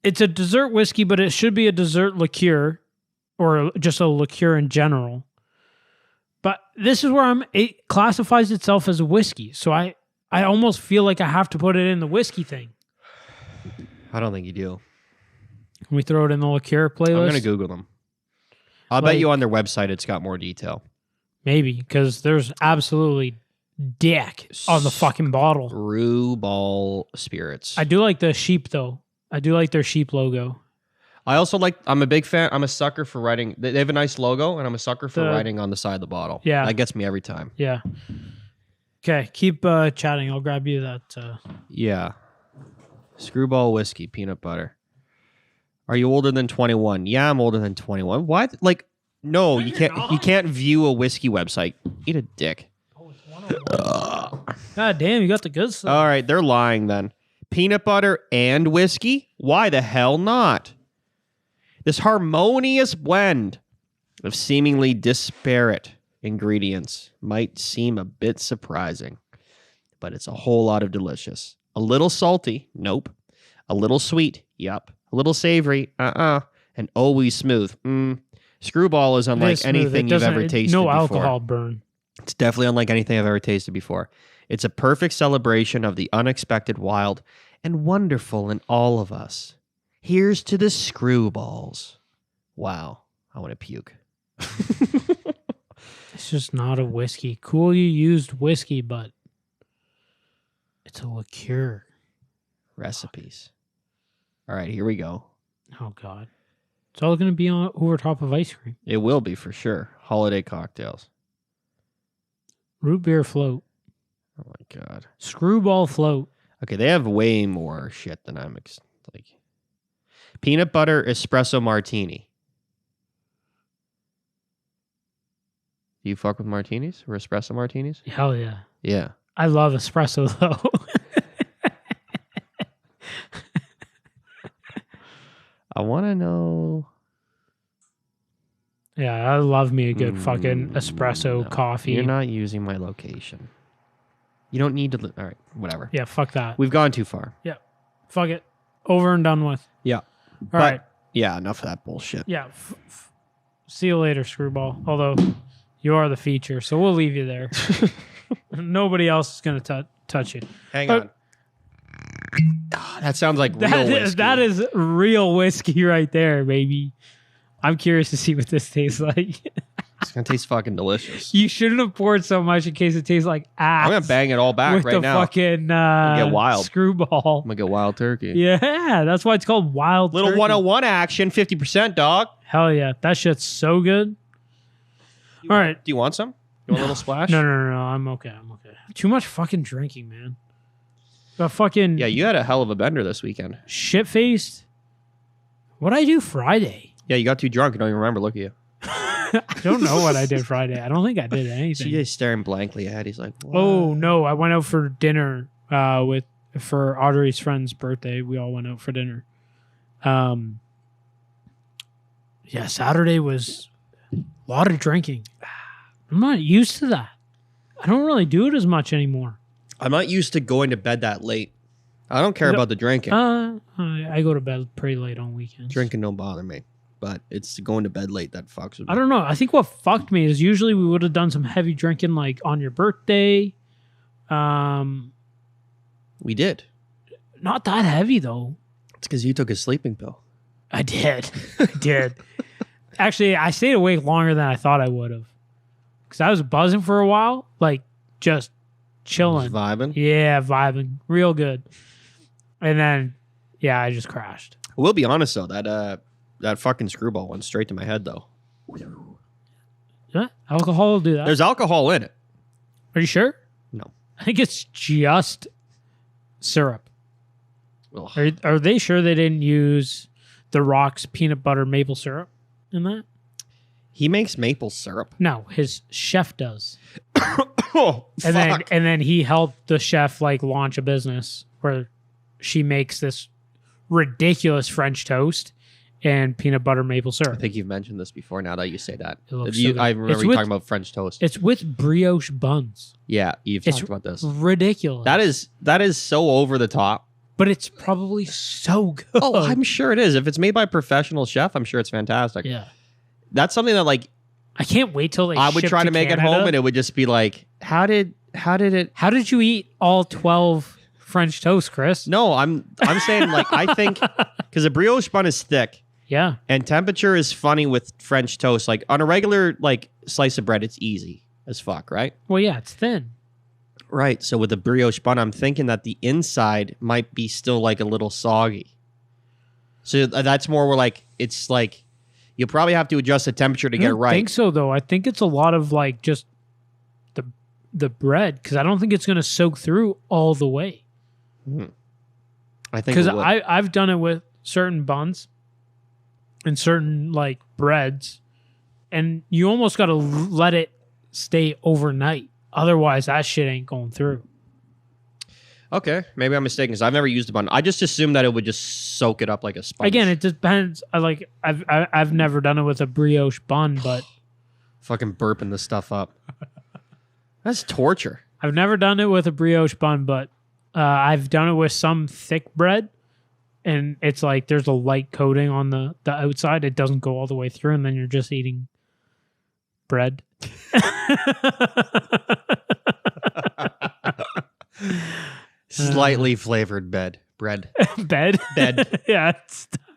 [SPEAKER 2] It's a dessert whiskey, but it should be a dessert liqueur or just a liqueur in general. But this is where it classifies itself as a whiskey. So I almost feel like I have to put it in the whiskey thing.
[SPEAKER 1] I don't think you do.
[SPEAKER 2] Can we throw it in the liqueur playlist?
[SPEAKER 1] I'm going to Google them. I'll bet you on their website it's got more detail.
[SPEAKER 2] Maybe, because there's absolutely dick on the fucking bottle.
[SPEAKER 1] Skrewball Spirits.
[SPEAKER 2] I do like the sheep, though. I do like their sheep logo.
[SPEAKER 1] I also I'm a big fan. I'm a sucker for writing. They have a nice logo, and I'm a sucker for writing on the side of the bottle.
[SPEAKER 2] Yeah.
[SPEAKER 1] That gets me every time.
[SPEAKER 2] Yeah. Okay, keep chatting. I'll grab you that.
[SPEAKER 1] Yeah. Skrewball Whiskey, peanut butter. Are you older than 21? Yeah, I'm older than 21. What? No, you can't. You can't view a whiskey website. Eat a dick.
[SPEAKER 2] God damn, you got the good stuff.
[SPEAKER 1] All right, they're lying then. Peanut butter and whiskey? Why the hell not? This harmonious blend of seemingly disparate ingredients might seem a bit surprising, but it's a whole lot of delicious. A little salty? Nope. A little sweet? Yep. A little savory? And always smooth. Skrewball is unlike anything you've ever tasted before.
[SPEAKER 2] No alcohol burn.
[SPEAKER 1] It's definitely unlike anything I've ever tasted before. It's a perfect celebration of the unexpected, wild, and wonderful in all of us. Here's to the Skrewballs. Wow. I want to puke.
[SPEAKER 2] It's just not a whiskey. Cool, you used whiskey, but it's a liqueur.
[SPEAKER 1] Recipes. All right, here we go.
[SPEAKER 2] Oh, God. It's all going to be on over top of ice cream.
[SPEAKER 1] It will be for sure. Holiday cocktails.
[SPEAKER 2] Root beer float.
[SPEAKER 1] Oh, my God.
[SPEAKER 2] Skrewball float.
[SPEAKER 1] Okay, they have way more shit than I'm like. Peanut butter espresso martini. Do you fuck with martinis or espresso martinis?
[SPEAKER 2] Hell yeah.
[SPEAKER 1] Yeah.
[SPEAKER 2] I love espresso, though.
[SPEAKER 1] I want to know.
[SPEAKER 2] Yeah, I love me a good fucking espresso
[SPEAKER 1] No,
[SPEAKER 2] coffee.
[SPEAKER 1] You're not using my location. You don't need to. All right, whatever.
[SPEAKER 2] Yeah, fuck that.
[SPEAKER 1] We've gone too far.
[SPEAKER 2] Yeah. Fuck it. Over and done with.
[SPEAKER 1] Yeah.
[SPEAKER 2] All right.
[SPEAKER 1] Yeah, enough of that bullshit.
[SPEAKER 2] Yeah. See you later, Screwball. Although you are the feature, so we'll leave you there. Nobody else is going to touch you.
[SPEAKER 1] Hang on. That sounds like real whiskey.
[SPEAKER 2] That is real whiskey right there, baby. I'm curious to see what this tastes like.
[SPEAKER 1] It's going to taste fucking delicious.
[SPEAKER 2] You shouldn't have poured so much in case it tastes like ass.
[SPEAKER 1] I'm going to bang it all back
[SPEAKER 2] with
[SPEAKER 1] right
[SPEAKER 2] the
[SPEAKER 1] now.
[SPEAKER 2] fucking
[SPEAKER 1] get wild.
[SPEAKER 2] Screwball.
[SPEAKER 1] I'm going to get wild turkey.
[SPEAKER 2] Yeah, that's why it's called wild
[SPEAKER 1] Little
[SPEAKER 2] turkey.
[SPEAKER 1] 101 action, 50%, dog.
[SPEAKER 2] Hell yeah. That shit's so good. All right.
[SPEAKER 1] Do you want some? You want a little splash?
[SPEAKER 2] No. I'm okay. Too much fucking drinking, man. The fucking
[SPEAKER 1] Yeah, you had a hell of a bender this weekend.
[SPEAKER 2] shit-faced. What'd I do Friday?
[SPEAKER 1] Yeah, you got too drunk. I don't even remember. Look at you.
[SPEAKER 2] I don't know what I did Friday. I don't think I did anything.
[SPEAKER 1] CJ's staring blankly ahead. He's like, what?
[SPEAKER 2] Oh, no. I went out for dinner for Audrey's friend's birthday. We all went out for dinner. Yeah, Saturday was a lot of drinking. I'm not used to that. I don't really do it as much anymore.
[SPEAKER 1] I'm not used to going to bed that late. I don't care about the drinking.
[SPEAKER 2] I go to bed pretty late on weekends.
[SPEAKER 1] Drinking don't bother me. But it's going to bed late that fucks with me.
[SPEAKER 2] I don't know. I think what fucked me is usually we would have done some heavy drinking like on your birthday.
[SPEAKER 1] We did.
[SPEAKER 2] Not that heavy though.
[SPEAKER 1] It's because you took a sleeping pill.
[SPEAKER 2] I did. I did. Actually, I stayed awake longer than I thought I would have. Because I was buzzing for a while. Like, just chilling.
[SPEAKER 1] Just vibing?
[SPEAKER 2] Yeah, vibing. Real good. And then, yeah, I just crashed.
[SPEAKER 1] I will be honest, though. That fucking Screwball went straight to my head, though.
[SPEAKER 2] Yeah, alcohol will do that.
[SPEAKER 1] There's alcohol in it.
[SPEAKER 2] Are you sure?
[SPEAKER 1] No.
[SPEAKER 2] I think it's just syrup.
[SPEAKER 1] Ugh.
[SPEAKER 2] Are they sure they didn't use The Rock's peanut butter maple syrup in that?
[SPEAKER 1] He makes maple syrup?
[SPEAKER 2] No, his chef does.
[SPEAKER 1] Oh,
[SPEAKER 2] And
[SPEAKER 1] fuck.
[SPEAKER 2] then he helped the chef like launch a business where she makes this ridiculous French toast and peanut butter maple
[SPEAKER 1] I
[SPEAKER 2] syrup.
[SPEAKER 1] think you've mentioned this before now that you say that.
[SPEAKER 2] It looks so good.
[SPEAKER 1] I remember
[SPEAKER 2] It's
[SPEAKER 1] you
[SPEAKER 2] with-
[SPEAKER 1] talking about French toast.
[SPEAKER 2] It's with brioche buns.
[SPEAKER 1] Yeah, you've
[SPEAKER 2] It's
[SPEAKER 1] talked about this.
[SPEAKER 2] ridiculous.
[SPEAKER 1] That is so over the top.
[SPEAKER 2] But it's probably so good.
[SPEAKER 1] Oh, I'm sure it is. If it's made by a professional chef, I'm sure it's fantastic.
[SPEAKER 2] Yeah.
[SPEAKER 1] That's something that like
[SPEAKER 2] I can't wait till they
[SPEAKER 1] I would
[SPEAKER 2] ship
[SPEAKER 1] try to make
[SPEAKER 2] Canada.
[SPEAKER 1] it home and it would just be like, how did it?
[SPEAKER 2] How did you eat all 12 French toast, Chris?
[SPEAKER 1] No, I'm saying like I think because a brioche bun is thick
[SPEAKER 2] Yeah.
[SPEAKER 1] and temperature is funny with French toast. Like on a regular like slice of bread, it's easy as fuck, right?
[SPEAKER 2] Well, yeah, it's thin.
[SPEAKER 1] Right. So with a brioche bun, I'm thinking that the inside might be still like a little soggy. So that's more where like it's like you'll probably have to adjust the temperature to
[SPEAKER 2] I
[SPEAKER 1] get it
[SPEAKER 2] don't
[SPEAKER 1] right.
[SPEAKER 2] think so, though. I think it's a lot of like just the bread because I don't think it's going to soak through all the way.
[SPEAKER 1] I think
[SPEAKER 2] Because
[SPEAKER 1] it would.
[SPEAKER 2] I've done it with certain buns and certain like breads, and you almost got to let it stay overnight. Otherwise, that shit ain't going through.
[SPEAKER 1] Okay, maybe I'm mistaken because I've never used a bun. I just assumed that it would just soak it up like a sponge.
[SPEAKER 2] Again, it depends. I've never done it with a brioche bun, but
[SPEAKER 1] fucking burping this stuff up. That's torture.
[SPEAKER 2] I've never done it with a brioche bun, but I've done it with some thick bread, and it's like there's a light coating on the outside. It doesn't go all the way through, and then you're just eating bread.
[SPEAKER 1] Slightly flavored bread.
[SPEAKER 2] Bed.
[SPEAKER 1] Bed.
[SPEAKER 2] Yeah,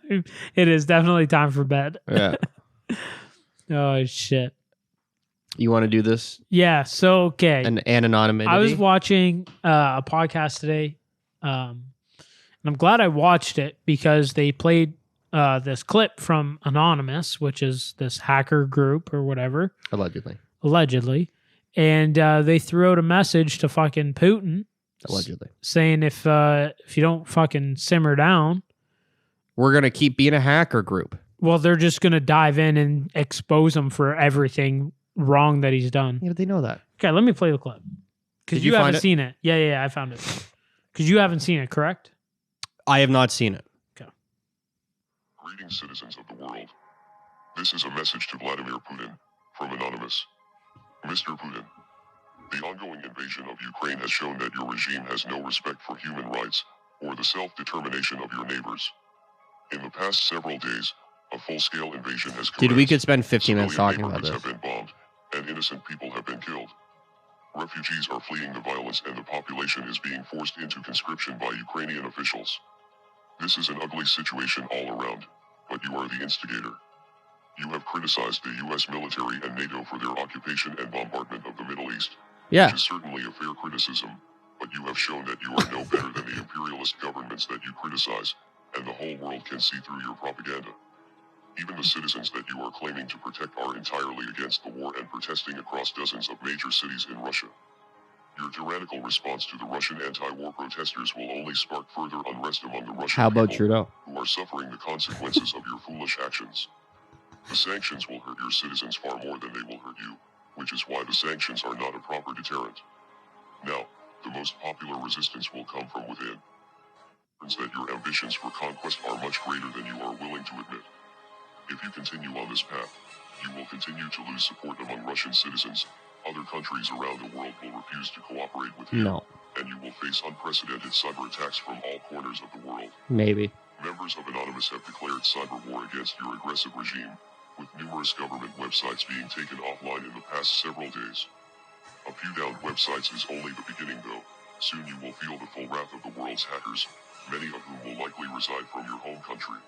[SPEAKER 2] It is definitely time for bed.
[SPEAKER 1] Yeah.
[SPEAKER 2] Oh, shit.
[SPEAKER 1] You want to do this?
[SPEAKER 2] Yeah, so, okay.
[SPEAKER 1] An anonymity?
[SPEAKER 2] I was watching a podcast today, and I'm glad I watched it because they played this clip from Anonymous, which is this hacker group or whatever. Allegedly. And they threw out a message to fucking Putin.
[SPEAKER 1] Allegedly.
[SPEAKER 2] Saying if you don't fucking simmer down,
[SPEAKER 1] we're going to keep being a hacker group.
[SPEAKER 2] Well, they're just going to dive in and expose him for everything wrong that he's done.
[SPEAKER 1] Yeah, but they know that.
[SPEAKER 2] Okay, let me play the clip. Because you haven't seen it. Yeah, I found it. Because you haven't seen it, correct?
[SPEAKER 1] I have not seen it.
[SPEAKER 2] Okay.
[SPEAKER 3] Greetings, citizens of the world. This is a message to Vladimir Putin from Anonymous. Mr. Putin, the ongoing invasion of Ukraine has shown that your regime has no respect for human rights or the self-determination of your neighbors. In the past several days, a full-scale invasion has commenced.
[SPEAKER 1] Dude, we could spend 15 minutes talking about this.
[SPEAKER 3] Have been bombed, and innocent people have been killed. Refugees are fleeing the violence, and the population is being forced into conscription by Ukrainian officials. This is an ugly situation all around, but you are the instigator. You have criticized the U.S. military and NATO for their occupation and bombardment of the Middle East.
[SPEAKER 1] Yeah.
[SPEAKER 3] Which is certainly a fair criticism, but you have shown that you are no better than the imperialist governments that you criticize, and the whole world can see through your propaganda. Even the citizens that you are claiming to protect are entirely against the war and protesting across dozens of major cities in Russia. Your tyrannical response to the Russian anti-war protesters will only spark further unrest among the Russian
[SPEAKER 1] How about
[SPEAKER 3] people
[SPEAKER 1] Trudeau?
[SPEAKER 3] Who are suffering the consequences of your foolish actions. The sanctions will hurt your citizens far more than they will hurt you, which is why the sanctions are not a proper deterrent. Now, the most popular resistance will come from within. That your ambitions for conquest are much greater than you are willing to admit. If you continue on this path, you will continue to lose support among Russian citizens. Other countries around the world will refuse to cooperate with you.
[SPEAKER 1] No.
[SPEAKER 3] And you will face unprecedented cyber attacks from all corners of the world.
[SPEAKER 1] Maybe.
[SPEAKER 3] Members of Anonymous have declared cyber war against your aggressive regime, with numerous government websites being taken offline in the past several days. A few downed websites is only the beginning, though. Soon you will feel the full wrath of the world's hackers, many of whom will likely reside from your home country.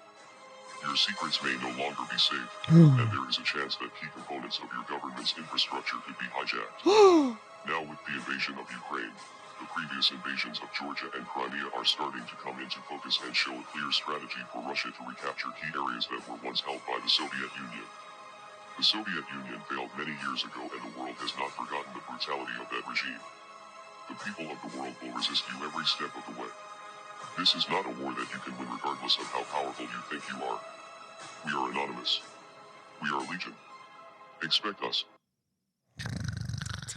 [SPEAKER 3] Your secrets may no longer be safe, and there is a chance that key components of your government's infrastructure could be hijacked. Now with the invasion of Ukraine, the previous invasions of Georgia and Crimea are starting to come into focus and show a clear strategy for Russia to recapture key areas that were once held by the Soviet Union. The Soviet Union failed many years ago, and the world has not forgotten the brutality of that regime. The people of the world will resist you every step of the way. This is not a war that you can win regardless of how powerful you think you are. We are Anonymous. We are Legion. Expect us.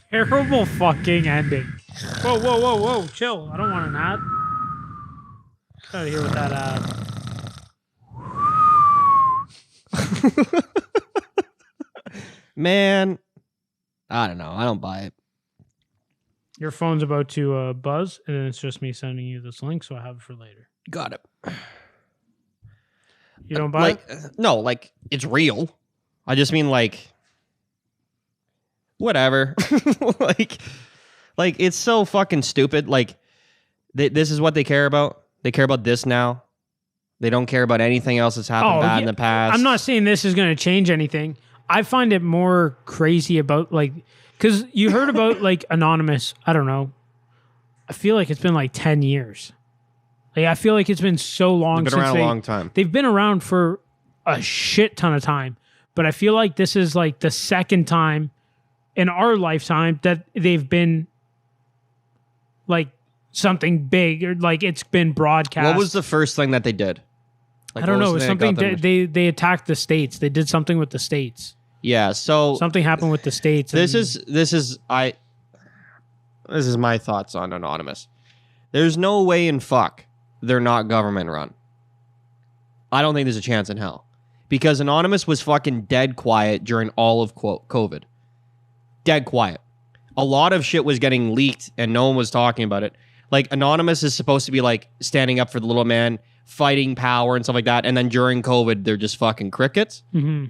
[SPEAKER 2] Terrible fucking ending. Whoa. Chill. I don't want an ad. Get out of here with that ad.
[SPEAKER 1] Man, I don't know. I don't buy it.
[SPEAKER 2] Your phone's about to buzz, and then it's just me sending you this link, so I have it for later.
[SPEAKER 1] Got it.
[SPEAKER 2] You don't buy it?
[SPEAKER 1] No, like, it's real. I just mean, like, whatever. like, it's so fucking stupid. Like, this is what they care about. They care about this now. They don't care about anything else that's happened bad in the past.
[SPEAKER 2] I'm not saying this is going to change anything. I find it more crazy about, like, because you heard about, like, Anonymous, I don't know. I feel like it's been, like, 10 years. Like, I feel like it's been so long
[SPEAKER 1] since they've been around a long time.
[SPEAKER 2] They've been around for a shit ton of time. But I feel like this is, like, the second time in our lifetime that they've been, like, something big, or, like, it's been broadcast.
[SPEAKER 1] What was the first thing that they did? Like,
[SPEAKER 2] I don't know. It was something they attacked the states. They did something with the states.
[SPEAKER 1] Yeah, so
[SPEAKER 2] something happened with the states.
[SPEAKER 1] This is my thoughts on Anonymous. There's no way in fuck they're not government run. I don't think there's a chance in hell. Because Anonymous was fucking dead quiet during all of COVID. Dead quiet. A lot of shit was getting leaked and no one was talking about it. Like, Anonymous is supposed to be, like, standing up for the little man, fighting power and stuff like that. And then during COVID, they're just fucking crickets.
[SPEAKER 2] Mm-hmm.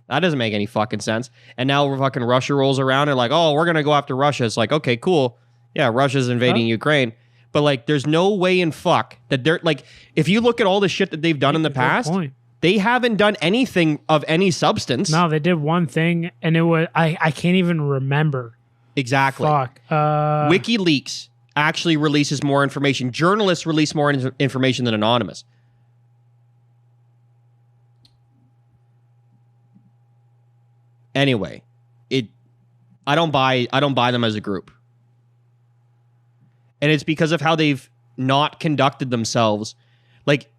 [SPEAKER 1] That doesn't make any fucking sense. And now fucking Russia rolls around and like, oh, we're going to go after Russia. It's like, okay, cool. Yeah, Russia's invading Ukraine. But, like, there's no way in fuck that they're, like, if you look at all the shit that they've done in the past, They haven't done anything of any substance.
[SPEAKER 2] No, they did one thing, and it was I can't even remember.
[SPEAKER 1] Exactly.
[SPEAKER 2] Fuck.
[SPEAKER 1] WikiLeaks actually releases more information. Journalists release more information than Anonymous. Anyway, I don't buy them as a group. And it's because of how they've not conducted themselves. Like,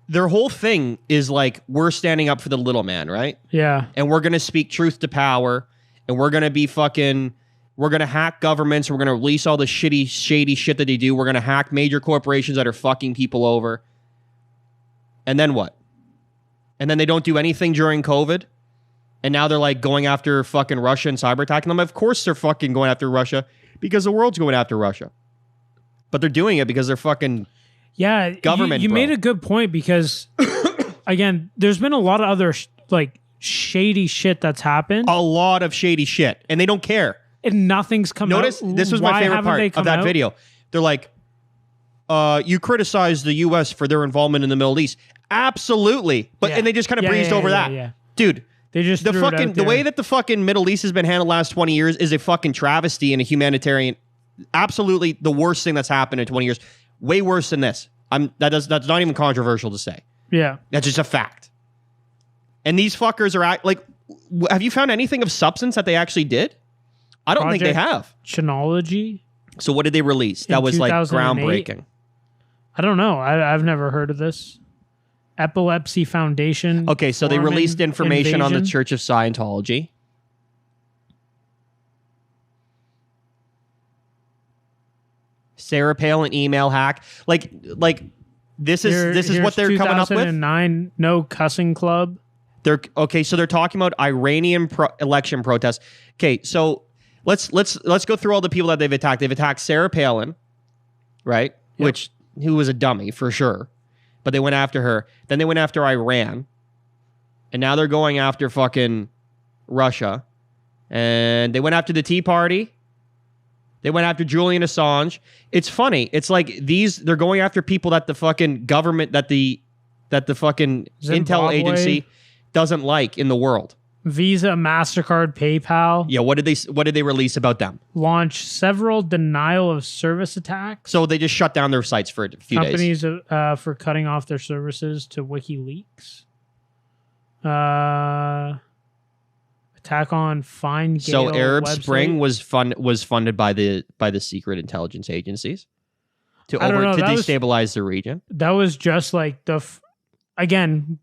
[SPEAKER 1] their whole thing is like, we're standing up for the little man, right?
[SPEAKER 2] Yeah.
[SPEAKER 1] And we're going to speak truth to power, and we're going to be we're going to hack governments, we're going to release all the shady shit that they do. We're going to hack major corporations that are fucking people over. And then what? And then they don't do anything during COVID? And now they're like going after fucking Russia and cyber attacking them? Of course they're fucking going after Russia because the world's going after Russia. But they're doing it because they're fucking government.
[SPEAKER 2] You made a good point because, again, there's been a lot of other shady shit that's happened.
[SPEAKER 1] A lot of shady shit. And they don't care.
[SPEAKER 2] And nothing's come out.
[SPEAKER 1] Notice, this was my favorite part of that video. They're like, you criticize the U.S. for their involvement in the Middle East. Absolutely. And they just kind of breezed over that.
[SPEAKER 2] Yeah.
[SPEAKER 1] Dude.
[SPEAKER 2] They just
[SPEAKER 1] the way that the fucking Middle East has been handled the last 20 years is a fucking travesty and a humanitarian. Absolutely the worst thing that's happened in 20 years. Way worse than this. That's not even controversial to say.
[SPEAKER 2] Yeah.
[SPEAKER 1] That's just a fact. And these fuckers are like, have you found anything of substance that they actually did? I don't think they have.
[SPEAKER 2] Chinology.
[SPEAKER 1] So what did they release? That was like groundbreaking.
[SPEAKER 2] I don't know. I've never heard of this. Epilepsy Foundation.
[SPEAKER 1] Okay, so they released information on the Church of Scientology. Sarah Palin email hack. Like this is what they're coming up with.
[SPEAKER 2] 2009 no cussing club.
[SPEAKER 1] So they're talking about Iranian election protests. Okay, so let's go through all the people that they've attacked. They've attacked Sarah Palin, right?
[SPEAKER 2] Yep.
[SPEAKER 1] Who was a dummy for sure. But they went after her. Then they went after Iran. And now they're going after fucking Russia. And they went after the Tea Party. They went after Julian Assange. It's funny. It's like they're going after people that the fucking government, that the fucking intel agency doesn't like in the world.
[SPEAKER 2] Visa, MasterCard, PayPal.
[SPEAKER 1] Yeah, what did they release about them?
[SPEAKER 2] Launch several denial of service attacks.
[SPEAKER 1] So they just shut down their sites for a few days.
[SPEAKER 2] Companies for cutting off their services to WikiLeaks. Attack on Fine Gael.
[SPEAKER 1] So Arab
[SPEAKER 2] website.
[SPEAKER 1] Spring was funded by the secret intelligence agencies to destabilize the region.
[SPEAKER 2] That was just like again.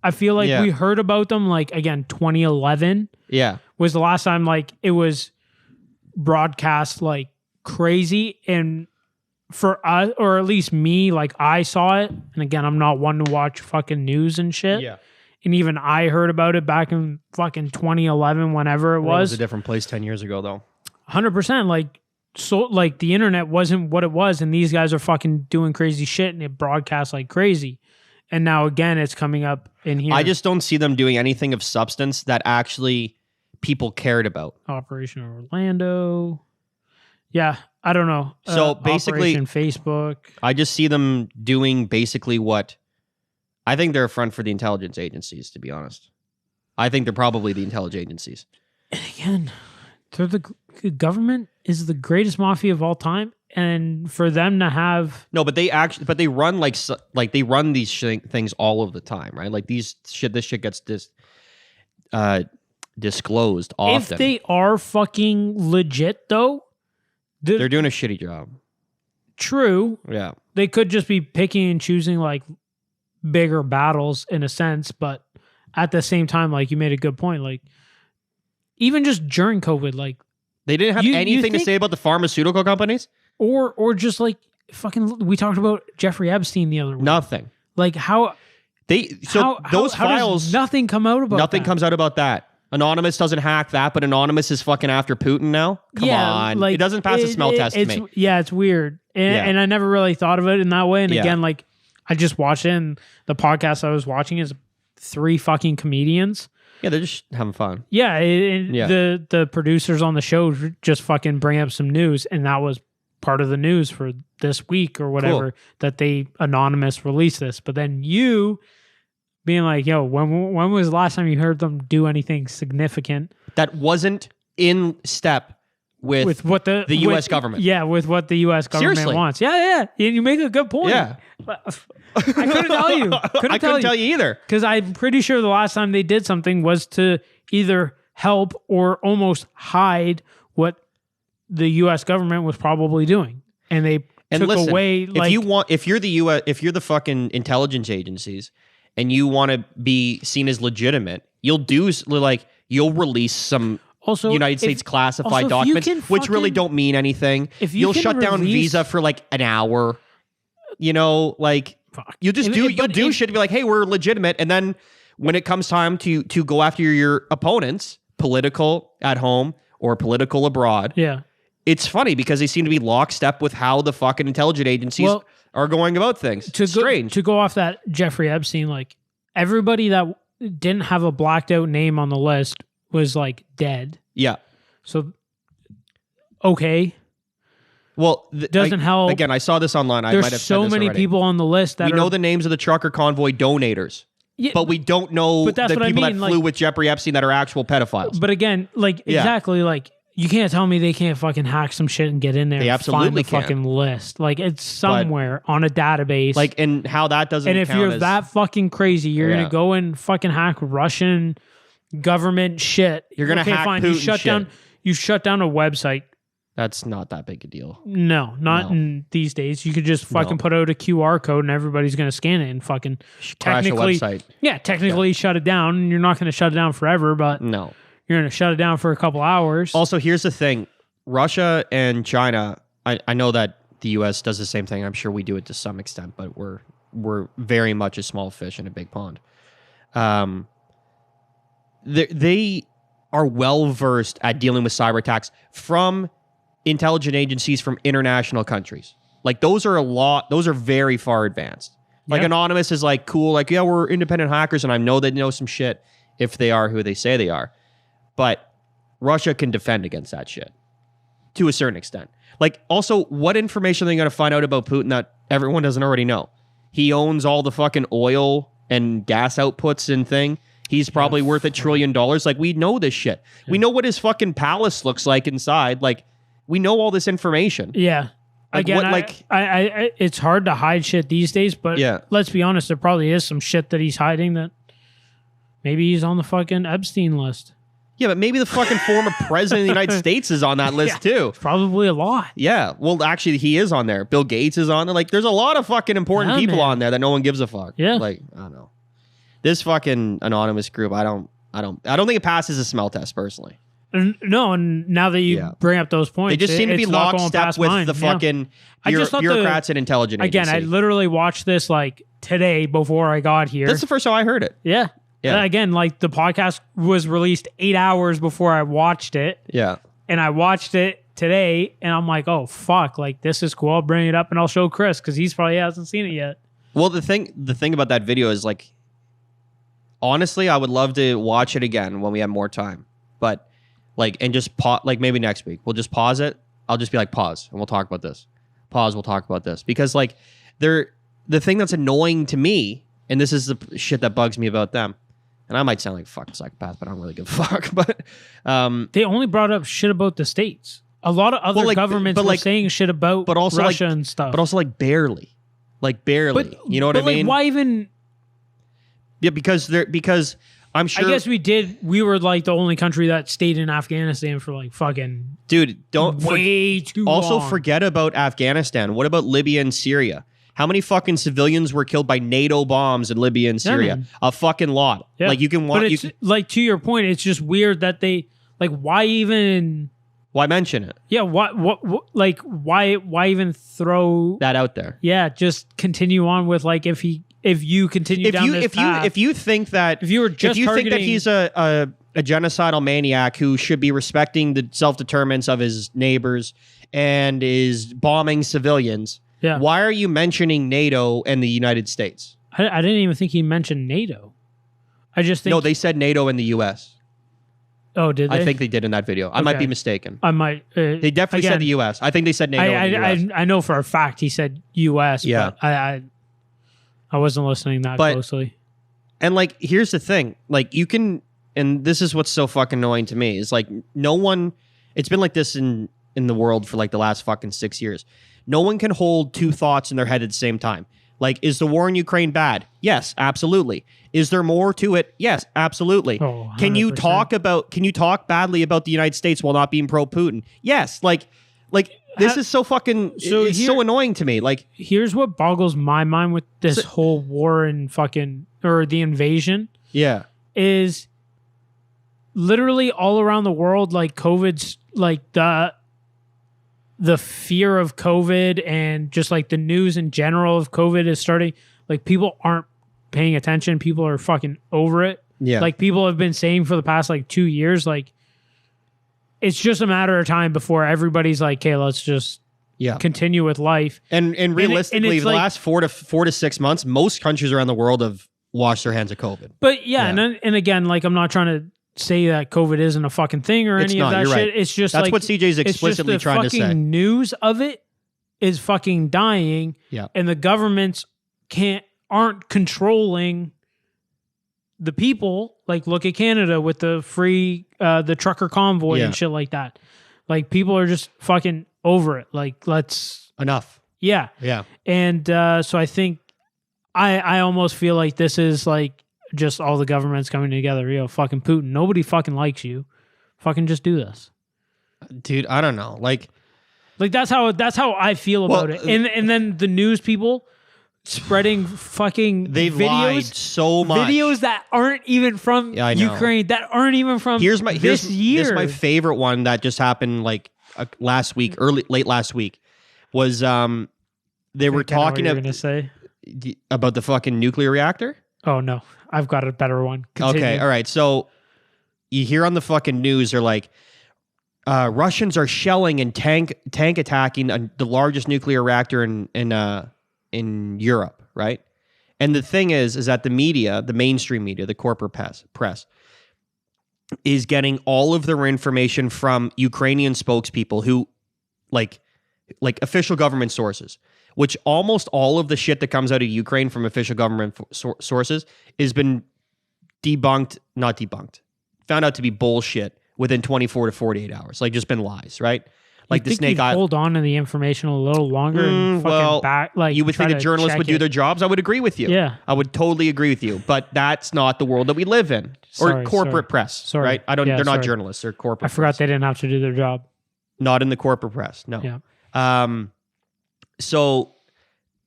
[SPEAKER 2] I feel like we heard about them 2011.
[SPEAKER 1] Yeah,
[SPEAKER 2] was the last time it was broadcast like crazy, and for us, or at least me, I saw it. And again, I'm not one to watch fucking news and shit.
[SPEAKER 1] Yeah.
[SPEAKER 2] And even I heard about it back in fucking 2011, whenever it was.
[SPEAKER 1] It was a different place 10 years ago, though.
[SPEAKER 2] 100%. The internet wasn't what it was, and these guys are fucking doing crazy shit, and it broadcasts like crazy. And now again, it's coming up in here.
[SPEAKER 1] I just don't see them doing anything of substance that actually people cared about.
[SPEAKER 2] Operation Orlando. Yeah, I don't know.
[SPEAKER 1] So basically,
[SPEAKER 2] Operation Facebook.
[SPEAKER 1] I just see them doing basically what I think they're a front for the intelligence agencies, to be honest. I think they're probably the intelligence agencies.
[SPEAKER 2] And again, the government is the greatest mafia of all time. And for them to have
[SPEAKER 1] they run they run these things all of the time, right? Like this shit gets disclosed often.
[SPEAKER 2] If they are fucking legit, though,
[SPEAKER 1] they're doing a shitty job.
[SPEAKER 2] True.
[SPEAKER 1] Yeah,
[SPEAKER 2] they could just be picking and choosing bigger battles in a sense, but at the same time, you made a good point. Even just during COVID,
[SPEAKER 1] they didn't have anything to say about the pharmaceutical companies.
[SPEAKER 2] Or just fucking, we talked about Jeffrey Epstein the other week.
[SPEAKER 1] Nothing.
[SPEAKER 2] How
[SPEAKER 1] those files,
[SPEAKER 2] does nothing come out about
[SPEAKER 1] nothing comes out about that. Anonymous doesn't hack that, but Anonymous is fucking after Putin now. Come on, it doesn't pass a smell test to me.
[SPEAKER 2] Yeah, it's weird, and I never really thought of it in that way. And again, I just watched it, and the podcast I was watching is 3 fucking comedians.
[SPEAKER 1] Yeah, they're just having fun.
[SPEAKER 2] Yeah, the producers on the show just fucking bring up some news, and that was part of the news for this week or whatever, that they Anonymous released this. But then you being like, yo, when was the last time you heard them do anything significant
[SPEAKER 1] that wasn't in step with
[SPEAKER 2] what the
[SPEAKER 1] U.S. government?
[SPEAKER 2] Yeah, with what the U.S. government
[SPEAKER 1] Seriously.
[SPEAKER 2] wants. Yeah. And you make a good point.
[SPEAKER 1] Yeah.
[SPEAKER 2] I couldn't tell you.
[SPEAKER 1] I couldn't tell you either.
[SPEAKER 2] Because I'm pretty sure the last time they did something was to either help or almost hide what the U.S. government was probably doing. And they took
[SPEAKER 1] listen,
[SPEAKER 2] away, like...
[SPEAKER 1] if you're the U.S., if you're the fucking intelligence agencies and you want to be seen as legitimate, you'll release some
[SPEAKER 2] also,
[SPEAKER 1] United States classified documents, which really don't mean anything. You'll shut down Visa for like an hour. You know, like you just do shit to be like, hey, we're legitimate. And then when it comes time to go after your opponents, political at home or political abroad,
[SPEAKER 2] yeah,
[SPEAKER 1] it's funny because they seem to be lockstep with how the fucking intelligence agencies are going about things. Strange.
[SPEAKER 2] To go off that Jeffrey Epstein, like everybody that didn't have a blacked out name on the list was like dead.
[SPEAKER 1] Yeah.
[SPEAKER 2] So, okay.
[SPEAKER 1] Well,
[SPEAKER 2] doesn't help.
[SPEAKER 1] Again, I saw this online.
[SPEAKER 2] There's so many people on the list that
[SPEAKER 1] we know the names of the trucker convoy donators, but we don't know the people that flew with Jeffrey Epstein that are actual pedophiles.
[SPEAKER 2] But again, exactly, like you can't tell me they can't fucking hack some shit and get in there and find the fucking list. Like it's somewhere on a database.
[SPEAKER 1] Like, and how that doesn't.
[SPEAKER 2] And if you're that fucking crazy, you're gonna go and fucking hack Russian government shit.
[SPEAKER 1] You're gonna hack Putin
[SPEAKER 2] You shut down a website.
[SPEAKER 1] That's not that big a deal.
[SPEAKER 2] No, not in these days. You could just fucking put out a QR code and everybody's going to scan it and fucking
[SPEAKER 1] crash a website.
[SPEAKER 2] Yeah, technically shut it down. And you're not going to shut it down forever, but
[SPEAKER 1] no,
[SPEAKER 2] you're going to shut it down for a couple hours.
[SPEAKER 1] Also, here's the thing. Russia and China, I know that the U.S. does the same thing. I'm sure we do it to some extent, but we're very much a small fish in a big pond. They are well-versed at dealing with cyber attacks from intelligence agencies from international countries. Like those are very far advanced. Like Anonymous is like cool, like, yeah, we're independent hackers and I know they know some shit if they are who they say they are. But Russia can defend against that shit to a certain extent. Like also, what information are they going to find out about Putin that everyone doesn't already know? He owns all the fucking oil and gas outputs and thing. He's probably worth $1 trillion. Like we know this shit. Yeah. We know what his fucking palace looks like inside. Like we know all this information.
[SPEAKER 2] Yeah.
[SPEAKER 1] Like,
[SPEAKER 2] again, I it's hard to hide shit these days, but let's be honest, there probably is some shit that he's hiding that maybe he's on the fucking Epstein list.
[SPEAKER 1] Yeah, but maybe the fucking former president of the United States is on that list too.
[SPEAKER 2] Probably a lot.
[SPEAKER 1] Yeah. Well, actually, he is on there. Bill Gates is on there. Like, there's a lot of fucking important people on there that no one gives a fuck.
[SPEAKER 2] Yeah.
[SPEAKER 1] Like, I don't know. This fucking anonymous group, I don't think it passes a smell test personally.
[SPEAKER 2] No, and now that you bring up those points,
[SPEAKER 1] they just seem to be lockstep with the fucking bureaucrats and intelligence agencies.
[SPEAKER 2] Again, I literally watched this like today before I got here.
[SPEAKER 1] That's the first time I heard it.
[SPEAKER 2] Yeah. Again, like the podcast was released 8 hours before I watched it.
[SPEAKER 1] Yeah.
[SPEAKER 2] And I watched it today, and I'm like, oh fuck, like this is cool. I'll bring it up and I'll show Chris because he's probably hasn't seen it yet.
[SPEAKER 1] Well, the thing about that video is like, honestly, I would love to watch it again when we have more time, but. Like, and just like maybe next week we'll just pause it. I'll just be like, pause, and we'll talk about this. Pause, we'll talk about this. Because like the thing that's annoying to me, and this is the shit that bugs me about them, and I might sound like a fucking psychopath, but I don't really give a fuck. But
[SPEAKER 2] they only brought up shit about the States. A lot of other governments were saying shit about Russia and stuff.
[SPEAKER 1] But also like barely. But, you know what I mean?
[SPEAKER 2] Why even?
[SPEAKER 1] Yeah, because I'm sure.
[SPEAKER 2] I guess we were like the only country that stayed in Afghanistan for like fucking.
[SPEAKER 1] Dude,
[SPEAKER 2] way too long.
[SPEAKER 1] Also, forget about Afghanistan. What about Libya and Syria? How many fucking civilians were killed by NATO bombs in Libya and Syria? A fucking lot. Yeah. Like you can watch.
[SPEAKER 2] Like to your point, it's just weird that they like. Why even?
[SPEAKER 1] Why mention it?
[SPEAKER 2] Yeah. What? Like why? Why even throw
[SPEAKER 1] that out there?
[SPEAKER 2] Yeah. Just continue on with like if you continue down this path.
[SPEAKER 1] If you think that
[SPEAKER 2] think that
[SPEAKER 1] he's a genocidal maniac who should be respecting the self-determinants of his neighbors and is bombing civilians, why are you mentioning NATO and the United States?
[SPEAKER 2] I didn't even think he mentioned NATO. I just think...
[SPEAKER 1] No, they said NATO and the U.S.
[SPEAKER 2] Oh, did they?
[SPEAKER 1] I think they did in that video. I might be mistaken.
[SPEAKER 2] I might...
[SPEAKER 1] they definitely said the U.S. I think they said NATO and the U.S.
[SPEAKER 2] I know for a fact he said U.S., but I wasn't listening that closely.
[SPEAKER 1] And like, here's the thing. Like, you can, and this is what's so fucking annoying to me, is like, no one, it's been like this in the world for like the last fucking 6 years. No one can hold two thoughts in their head at the same time. Like, is the war in Ukraine bad? Yes, absolutely. Is there more to it? Yes, absolutely.
[SPEAKER 2] Oh,
[SPEAKER 1] can you
[SPEAKER 2] 100%.
[SPEAKER 1] can you talk badly about the United States while not being pro Putin? Yes. Like this is so fucking, it's so annoying to me. Like,
[SPEAKER 2] here's what boggles my mind with this whole war and fucking, or the invasion.
[SPEAKER 1] Yeah.
[SPEAKER 2] Is literally all around the world, like COVID's like the fear of COVID and just like the news in general of COVID is starting, like people aren't paying attention. People are fucking over it.
[SPEAKER 1] Yeah.
[SPEAKER 2] Like people have been saying for the past like 2 years, like it's just a matter of time before everybody's like, okay, let's just continue with life.
[SPEAKER 1] And realistically, the
[SPEAKER 2] like,
[SPEAKER 1] last 4 to 6 months, most countries around the world have washed their hands of COVID.
[SPEAKER 2] But yeah. And again, like I'm not trying to say that COVID isn't a fucking thing or any of that shit.
[SPEAKER 1] Right.
[SPEAKER 2] It's just
[SPEAKER 1] that's
[SPEAKER 2] like,
[SPEAKER 1] what CJ's explicitly trying to say.
[SPEAKER 2] The fucking news of it is fucking dying.
[SPEAKER 1] Yeah.
[SPEAKER 2] And the governments aren't controlling the people. Like look at Canada with the free the trucker convoy and shit like that. Like people are just fucking over it. Like let's
[SPEAKER 1] enough.
[SPEAKER 2] Yeah.
[SPEAKER 1] Yeah.
[SPEAKER 2] And so I think I almost feel like this is like just all the governments coming together. Yo, fucking Putin. Nobody fucking likes you. Fucking just do this.
[SPEAKER 1] Dude, I don't know. Like
[SPEAKER 2] that's how I feel about it. And then the news people spreading fucking
[SPEAKER 1] they've
[SPEAKER 2] videos,
[SPEAKER 1] lied so much.
[SPEAKER 2] Videos that aren't even from Ukraine, that aren't even from this year.
[SPEAKER 1] Here's my favorite one that just happened like last week, late last week, was they were talking about the fucking nuclear reactor.
[SPEAKER 2] Oh no, I've got a better one. Continue.
[SPEAKER 1] Okay, all right. So you hear on the fucking news, they're like, Russians are shelling and tank attacking the largest nuclear reactor in Europe, right? And the thing is that the media, the mainstream media, the corporate press, is getting all of their information from Ukrainian spokespeople who, like official government sources, which almost all of the shit that comes out of Ukraine from official government sources has been found out to be bullshit within 24 to 48 hours. Like, just been lies, right? Like the Snake Island.
[SPEAKER 2] Hold on to the information a little longer and fucking back. Like,
[SPEAKER 1] you would think that journalists would do their jobs. I would agree with you.
[SPEAKER 2] Yeah,
[SPEAKER 1] I would totally agree with you. But that's not the world that we live in, or corporate press, right? They're not journalists; they're corporate.
[SPEAKER 2] I forgot they didn't have to do their job.
[SPEAKER 1] Not in the corporate press. No.
[SPEAKER 2] Yeah.
[SPEAKER 1] So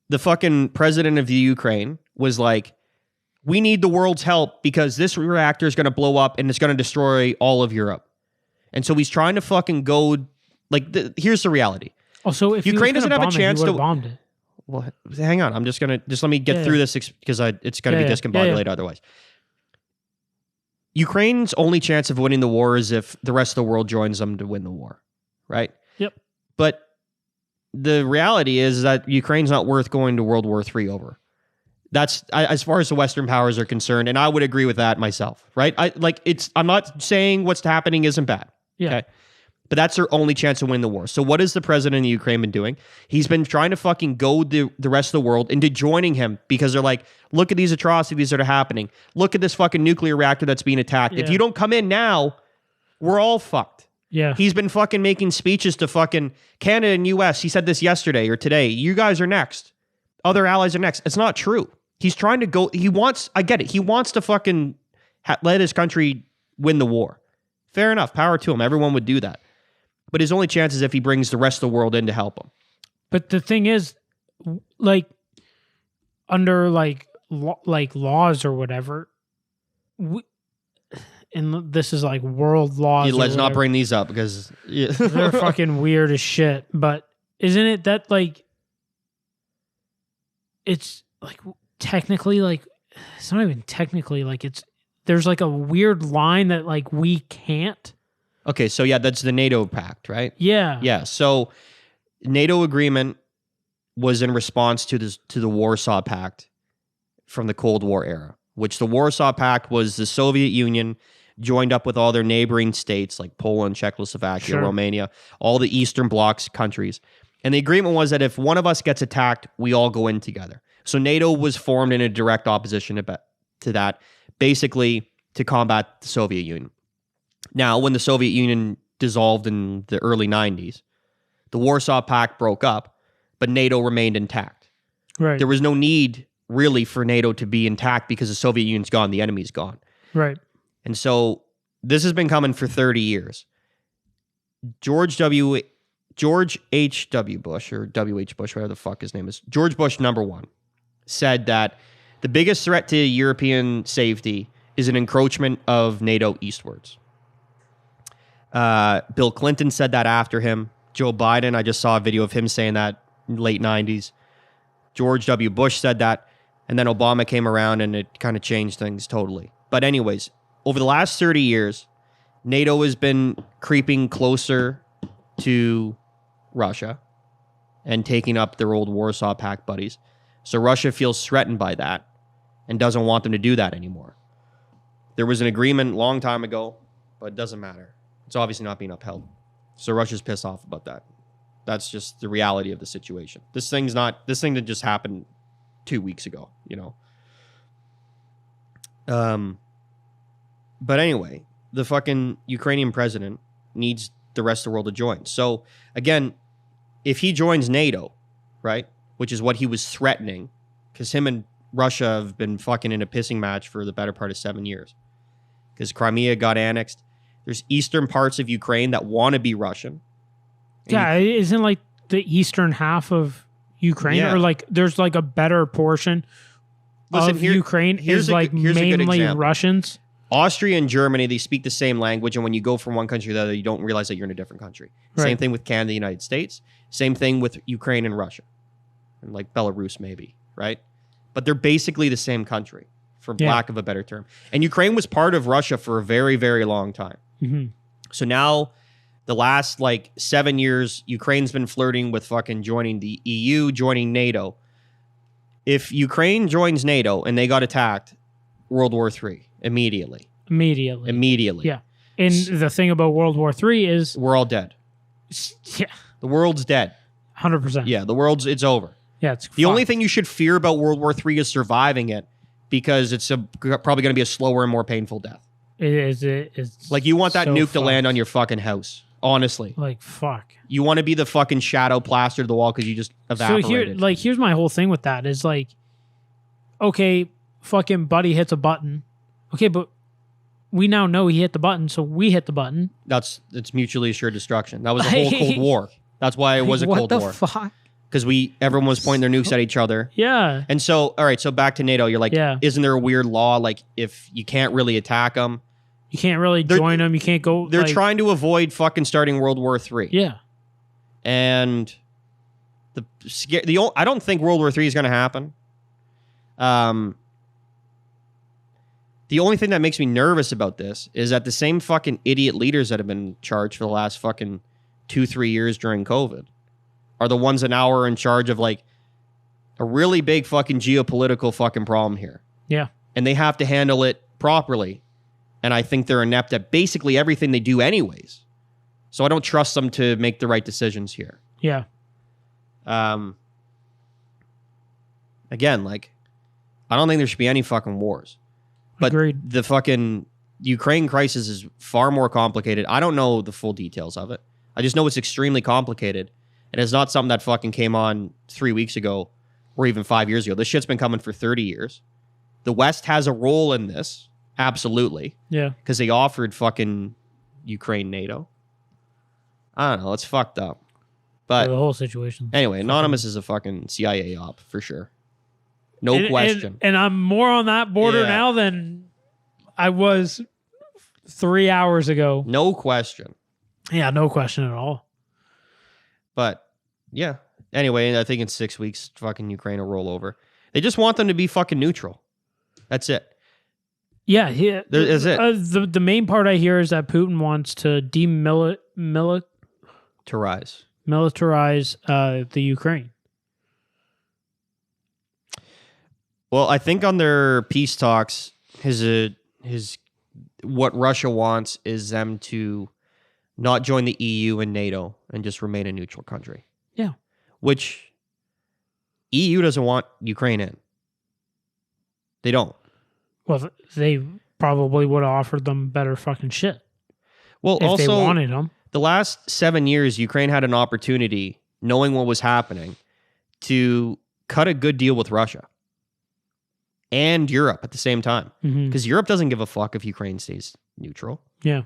[SPEAKER 1] the fucking president of the Ukraine was like, "We need the world's help because this reactor is going to blow up and it's going to destroy all of Europe." And so he's trying to fucking go. Like, here's the reality.
[SPEAKER 2] Also, if
[SPEAKER 1] Ukraine doesn't have a chance to
[SPEAKER 2] bomb it.
[SPEAKER 1] Well, hang on. I'm just let me get through this because it's going to be discombobulated otherwise. Ukraine's only chance of winning the war is if the rest of the world joins them to win the war, right?
[SPEAKER 2] Yep.
[SPEAKER 1] But the reality is that Ukraine's not worth going to World War III over. That's as far as the Western powers are concerned, and I would agree with that myself, right? I'm not saying what's happening isn't bad.
[SPEAKER 2] Yeah.
[SPEAKER 1] Okay? But that's their only chance to win the war. So what has the president of Ukraine been doing? He's been trying to fucking goad the rest of the world into joining him because they're like, look at these atrocities that are happening. Look at this fucking nuclear reactor that's being attacked.
[SPEAKER 2] Yeah.
[SPEAKER 1] If you don't come in now, we're all fucked.
[SPEAKER 2] Yeah.
[SPEAKER 1] He's been fucking making speeches to fucking Canada and US. He said this yesterday or today. You guys are next. Other allies are next. It's not true. He's trying to go. I get it. He wants to fucking let his country win the war. Fair enough. Power to him. Everyone would do that. But his only chance is if he brings the rest of the world in to help him.
[SPEAKER 2] But the thing is, like, under laws or whatever, and this is like world laws.
[SPEAKER 1] Let's not bring these up because
[SPEAKER 2] they're fucking weird as shit. But isn't it that like it's like technically like it's not even technically like there's like a weird line that like we can't.
[SPEAKER 1] Okay, so yeah, that's the NATO pact, right?
[SPEAKER 2] Yeah.
[SPEAKER 1] Yeah. So NATO agreement was in response to the Warsaw Pact from the Cold War era, which the Warsaw Pact was the Soviet Union joined up with all their neighboring states like Poland, Czechoslovakia, Romania, all the Eastern Bloc's countries. And the agreement was that if one of us gets attacked, we all go in together. So NATO was formed in a direct opposition to that, basically to combat the Soviet Union. Now, when the Soviet Union dissolved in the early 90s, the Warsaw Pact broke up, but NATO remained intact.
[SPEAKER 2] Right.
[SPEAKER 1] There was no need really for NATO to be intact because the Soviet Union's gone, the enemy's gone.
[SPEAKER 2] Right.
[SPEAKER 1] And so this has been coming for 30 years. George H.W. Bush, or W.H. Bush, whatever the fuck his name is, George Bush #1, said that the biggest threat to European safety is an encroachment of NATO eastwards. Bill Clinton said that after him. Joe Biden, I just saw a video of him saying that in the late 90s. George W. Bush said that. And then Obama came around and it kind of changed things totally. But anyways, over the last 30 years, NATO has been creeping closer to Russia and taking up their old Warsaw Pact buddies. So Russia feels threatened by that and doesn't want them to do that anymore. There was an agreement a long time ago, but it doesn't matter. It's obviously not being upheld. So Russia's pissed off about that. That's just the reality of the situation. This thing that just happened 2 weeks ago, you know. But anyway, the fucking Ukrainian president needs the rest of the world to join. So again, if he joins NATO, right, which is what he was threatening, because him and Russia have been fucking in a pissing match for the better part of 7 years, because Crimea got annexed. There's eastern parts of Ukraine that want to be Russian.
[SPEAKER 2] Yeah, isn't like the eastern half of Ukraine, or like there's like a better portion of Ukraine is like mainly Russians.
[SPEAKER 1] Austria and Germany, they speak the same language, and when you go from one country to the other, you don't realize that you're in a different country. Right. Same thing with Canada, the United States. Same thing with Ukraine and Russia. And like Belarus, maybe, right? But they're basically the same country, for lack of a better term. And Ukraine was part of Russia for a very, very long time.
[SPEAKER 2] Mm-hmm.
[SPEAKER 1] So now, the last like 7 years, Ukraine's been flirting with fucking joining the EU, joining NATO. If Ukraine joins NATO and they got attacked, World War III. Immediately.
[SPEAKER 2] Yeah. And the thing about World War III is...
[SPEAKER 1] we're all dead.
[SPEAKER 2] Yeah.
[SPEAKER 1] The world's dead.
[SPEAKER 2] 100%.
[SPEAKER 1] Yeah, it's over.
[SPEAKER 2] Yeah, it's
[SPEAKER 1] the only thing you should fear about World War III is surviving it, because it's probably going to be a slower and more painful death.
[SPEAKER 2] It's
[SPEAKER 1] like, you want that
[SPEAKER 2] so
[SPEAKER 1] nuke to land on your fucking house. Honestly.
[SPEAKER 2] Like, fuck.
[SPEAKER 1] You want to be the fucking shadow plastered to the wall because you just evaporated.
[SPEAKER 2] So here's my whole thing with that is like, okay, fucking buddy hits a button. Okay, but we now know he hit the button, so we hit the button.
[SPEAKER 1] It's mutually assured destruction. That was the whole Cold War. That's why it was a Cold War.
[SPEAKER 2] What the fuck?
[SPEAKER 1] Because everyone was pointing their nukes at each other.
[SPEAKER 2] Yeah.
[SPEAKER 1] And so, all right, so back to NATO. You're like, isn't there a weird law? Like, if you can't really attack them.
[SPEAKER 2] You can't really join them. You can't go.
[SPEAKER 1] They're trying to avoid fucking starting World War III.
[SPEAKER 2] Yeah.
[SPEAKER 1] And I don't think World War III is going to happen. The only thing that makes me nervous about this is that the same fucking idiot leaders that have been charged for the last fucking 2-3 years during COVID are the ones that now are in charge of like a really big fucking geopolitical fucking problem here.
[SPEAKER 2] Yeah.
[SPEAKER 1] And they have to handle it properly. And I think they're inept at basically everything they do anyways. So I don't trust them to make the right decisions here.
[SPEAKER 2] Yeah.
[SPEAKER 1] Again, like, I don't think there should be any fucking wars. But
[SPEAKER 2] Agreed.
[SPEAKER 1] The fucking Ukraine crisis is far more complicated. I don't know the full details of it. I just know it's extremely complicated. And it's not something that fucking came on 3 weeks ago or even 5 years ago. This shit's been coming for 30 years. The West has a role in this. Absolutely.
[SPEAKER 2] Yeah.
[SPEAKER 1] Because they offered fucking Ukraine NATO. I don't know. It's fucked up. But
[SPEAKER 2] the whole situation.
[SPEAKER 1] Anyway, Anonymous is a fucking CIA op for sure. No question.
[SPEAKER 2] And I'm more on that border now than I was 3 hours ago.
[SPEAKER 1] No question.
[SPEAKER 2] Yeah, no question at all.
[SPEAKER 1] But yeah. Anyway, I think in 6 weeks, fucking Ukraine will roll over. They just want them to be fucking neutral. That's it.
[SPEAKER 2] Yeah,
[SPEAKER 1] is it.
[SPEAKER 2] The main part I hear is that Putin wants to militarize the Ukraine.
[SPEAKER 1] Well, I think on their peace talks, his what Russia wants is them to not join the EU and NATO and just remain a neutral country.
[SPEAKER 2] Yeah.
[SPEAKER 1] Which EU doesn't want Ukraine in. They don't.
[SPEAKER 2] Well, they probably would have offered them better fucking shit
[SPEAKER 1] Well,
[SPEAKER 2] if
[SPEAKER 1] also,
[SPEAKER 2] they wanted them.
[SPEAKER 1] the last 7 years, Ukraine had an opportunity, knowing what was happening, to cut a good deal with Russia and Europe at the same time. Because Europe doesn't give a fuck if Ukraine stays neutral.
[SPEAKER 2] Yeah.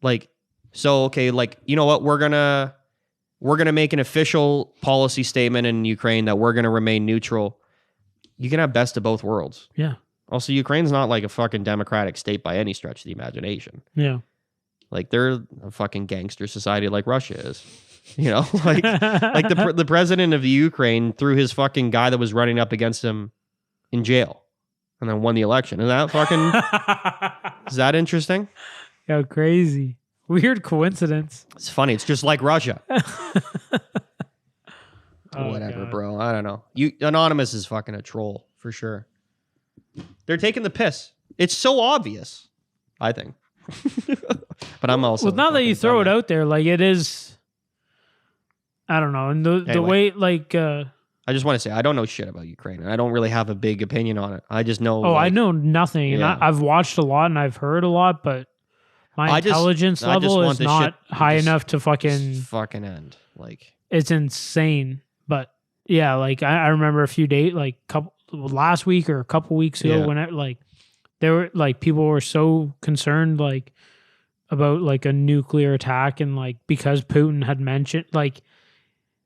[SPEAKER 1] Like, so, okay, like, you know what? We're gonna make an official policy statement in Ukraine that we're gonna remain neutral. You can have best of both worlds.
[SPEAKER 2] Yeah.
[SPEAKER 1] Also, Ukraine's not like a fucking democratic state by any stretch of the imagination.
[SPEAKER 2] Yeah.
[SPEAKER 1] Like, they're a fucking gangster society like Russia is. You know, like the president of the Ukraine threw his fucking guy that was running up against him in jail and then won the election. Is that fucking, is that interesting?
[SPEAKER 2] How crazy. Weird coincidence.
[SPEAKER 1] It's funny. It's just like Russia.
[SPEAKER 2] Oh,
[SPEAKER 1] Whatever,
[SPEAKER 2] God.
[SPEAKER 1] bro. I don't know. Anonymous is fucking a troll for sure. They're taking the piss. It's so obvious, I think. But I'm also.
[SPEAKER 2] Well, now that you
[SPEAKER 1] fucking
[SPEAKER 2] throw it
[SPEAKER 1] dumb.
[SPEAKER 2] out there, like it is, I don't know. And the
[SPEAKER 1] Anyway.
[SPEAKER 2] way, like,
[SPEAKER 1] I just want to say I don't know shit about Ukraine, and I don't really have a big opinion on it. I just know.
[SPEAKER 2] oh, I
[SPEAKER 1] like,
[SPEAKER 2] know nothing. And
[SPEAKER 1] Yeah.
[SPEAKER 2] I've watched a lot and I've heard a lot, but my
[SPEAKER 1] I just
[SPEAKER 2] intelligence
[SPEAKER 1] want
[SPEAKER 2] level is
[SPEAKER 1] this
[SPEAKER 2] not
[SPEAKER 1] shit
[SPEAKER 2] high
[SPEAKER 1] just
[SPEAKER 2] enough to
[SPEAKER 1] fucking end. Like,
[SPEAKER 2] it's insane. But yeah, like I remember a few days, like last week or a couple weeks ago,
[SPEAKER 1] Yeah.
[SPEAKER 2] when it, like there were like people were so concerned like about like a nuclear attack, and like because Putin had mentioned, like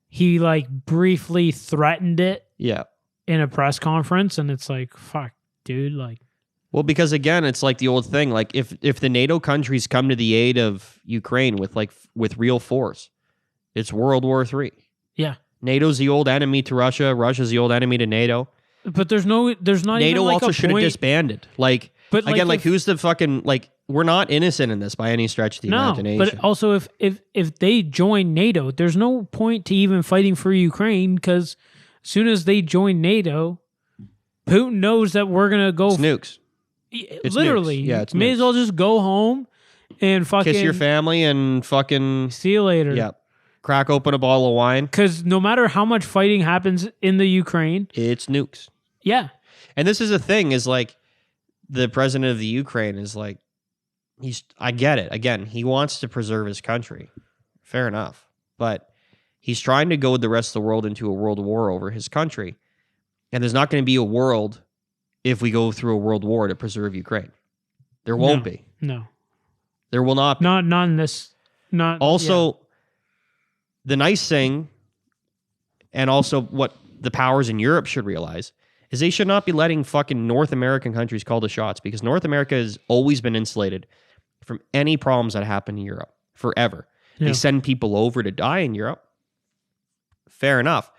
[SPEAKER 2] he like briefly threatened it
[SPEAKER 1] yeah.
[SPEAKER 2] in a press conference, and it's like, fuck, dude, like
[SPEAKER 1] Well, because again, it's like the old thing. Like, if the NATO countries come to the aid of Ukraine with real force, it's World War III.
[SPEAKER 2] yeah.
[SPEAKER 1] NATO's the old enemy to Russia. Russia's the old enemy to NATO.
[SPEAKER 2] But there's not
[SPEAKER 1] NATO
[SPEAKER 2] even like
[SPEAKER 1] also
[SPEAKER 2] a
[SPEAKER 1] should have
[SPEAKER 2] point.
[SPEAKER 1] disbanded. Like,
[SPEAKER 2] But, like,
[SPEAKER 1] again, like
[SPEAKER 2] if-
[SPEAKER 1] who's the fucking, like, we're not innocent in this by any stretch of the
[SPEAKER 2] No,
[SPEAKER 1] imagination.
[SPEAKER 2] but also if they join NATO, there's no point to even fighting for Ukraine, because as soon as they join NATO, Putin knows that we're gonna go.
[SPEAKER 1] It's nukes. It's
[SPEAKER 2] literally,
[SPEAKER 1] nukes. Yeah, it's
[SPEAKER 2] may as
[SPEAKER 1] nukes.
[SPEAKER 2] well just go home and fucking
[SPEAKER 1] Kiss your family and fucking,
[SPEAKER 2] see you later.
[SPEAKER 1] yeah, crack open a bottle of wine.
[SPEAKER 2] Because no matter how much fighting happens in the Ukraine,
[SPEAKER 1] It's nukes.
[SPEAKER 2] yeah,
[SPEAKER 1] And this is the thing, is like the president of the Ukraine is like, I get it. Again, he wants to preserve his country. Fair enough. But he's trying to goad the rest of the world into a world war over his country. And there's not going to be a world if we go through a world war to preserve Ukraine. There won't be.
[SPEAKER 2] no,
[SPEAKER 1] There will not be.
[SPEAKER 2] not in this. Not
[SPEAKER 1] Also, the nice thing, and also what the powers in Europe should realize, is they should not be letting fucking North American countries call the shots, because North America has always been insulated from any problems that happen in Europe forever.
[SPEAKER 2] Yeah.
[SPEAKER 1] They send people over to die in Europe. Fair enough.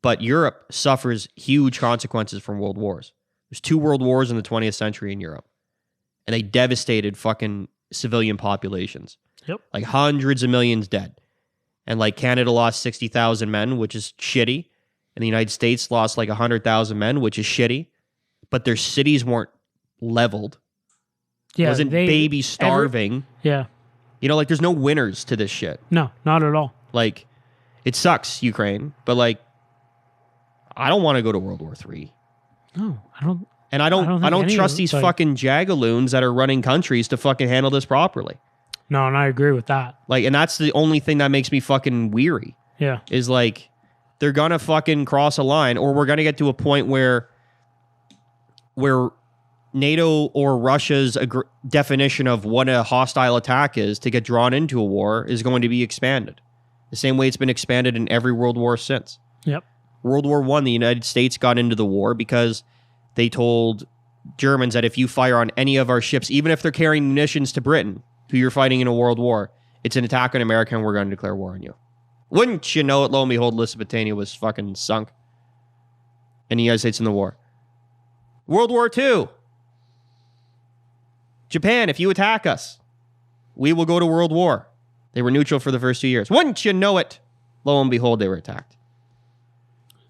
[SPEAKER 1] But Europe suffers huge consequences from world wars. There's 2 world wars in the 20th century in Europe, and they devastated fucking civilian populations.
[SPEAKER 2] Yep.
[SPEAKER 1] Like hundreds of millions dead. And like Canada lost 60,000 men, which is shitty. And the United States lost like 100,000 men, which is shitty. But their cities weren't leveled.
[SPEAKER 2] yeah,
[SPEAKER 1] Wasn't baby starving.
[SPEAKER 2] Yeah,
[SPEAKER 1] You know, like there's no winners to this shit.
[SPEAKER 2] no, not at all.
[SPEAKER 1] Like, it sucks, Ukraine, but like, I don't want to go to World War III.
[SPEAKER 2] No, I don't.
[SPEAKER 1] And I don't
[SPEAKER 2] think any
[SPEAKER 1] trust
[SPEAKER 2] of-
[SPEAKER 1] these
[SPEAKER 2] like-
[SPEAKER 1] fucking jagaloons that are running countries to fucking handle this properly.
[SPEAKER 2] No, and I agree with that.
[SPEAKER 1] Like, and that's the only thing that makes me fucking weary.
[SPEAKER 2] Yeah,
[SPEAKER 1] Is like, they're gonna fucking cross a line, or we're gonna get to a point where NATO or Russia's definition of what a hostile attack is to get drawn into a war is going to be expanded. The same way it's been expanded in every world war since.
[SPEAKER 2] yep,
[SPEAKER 1] World War I, the United States got into the war because they told Germans that if you fire on any of our ships, even if they're carrying munitions to Britain, who you're fighting in a world war, it's an attack on America and we're going to declare war on you. Wouldn't you know it, lo and behold, Lusitania was fucking sunk. And the United States in the war. World War II. Japan, if you attack us, we will go to world war. They were neutral for the first 2 years. Wouldn't you know it? Lo and behold, they were attacked.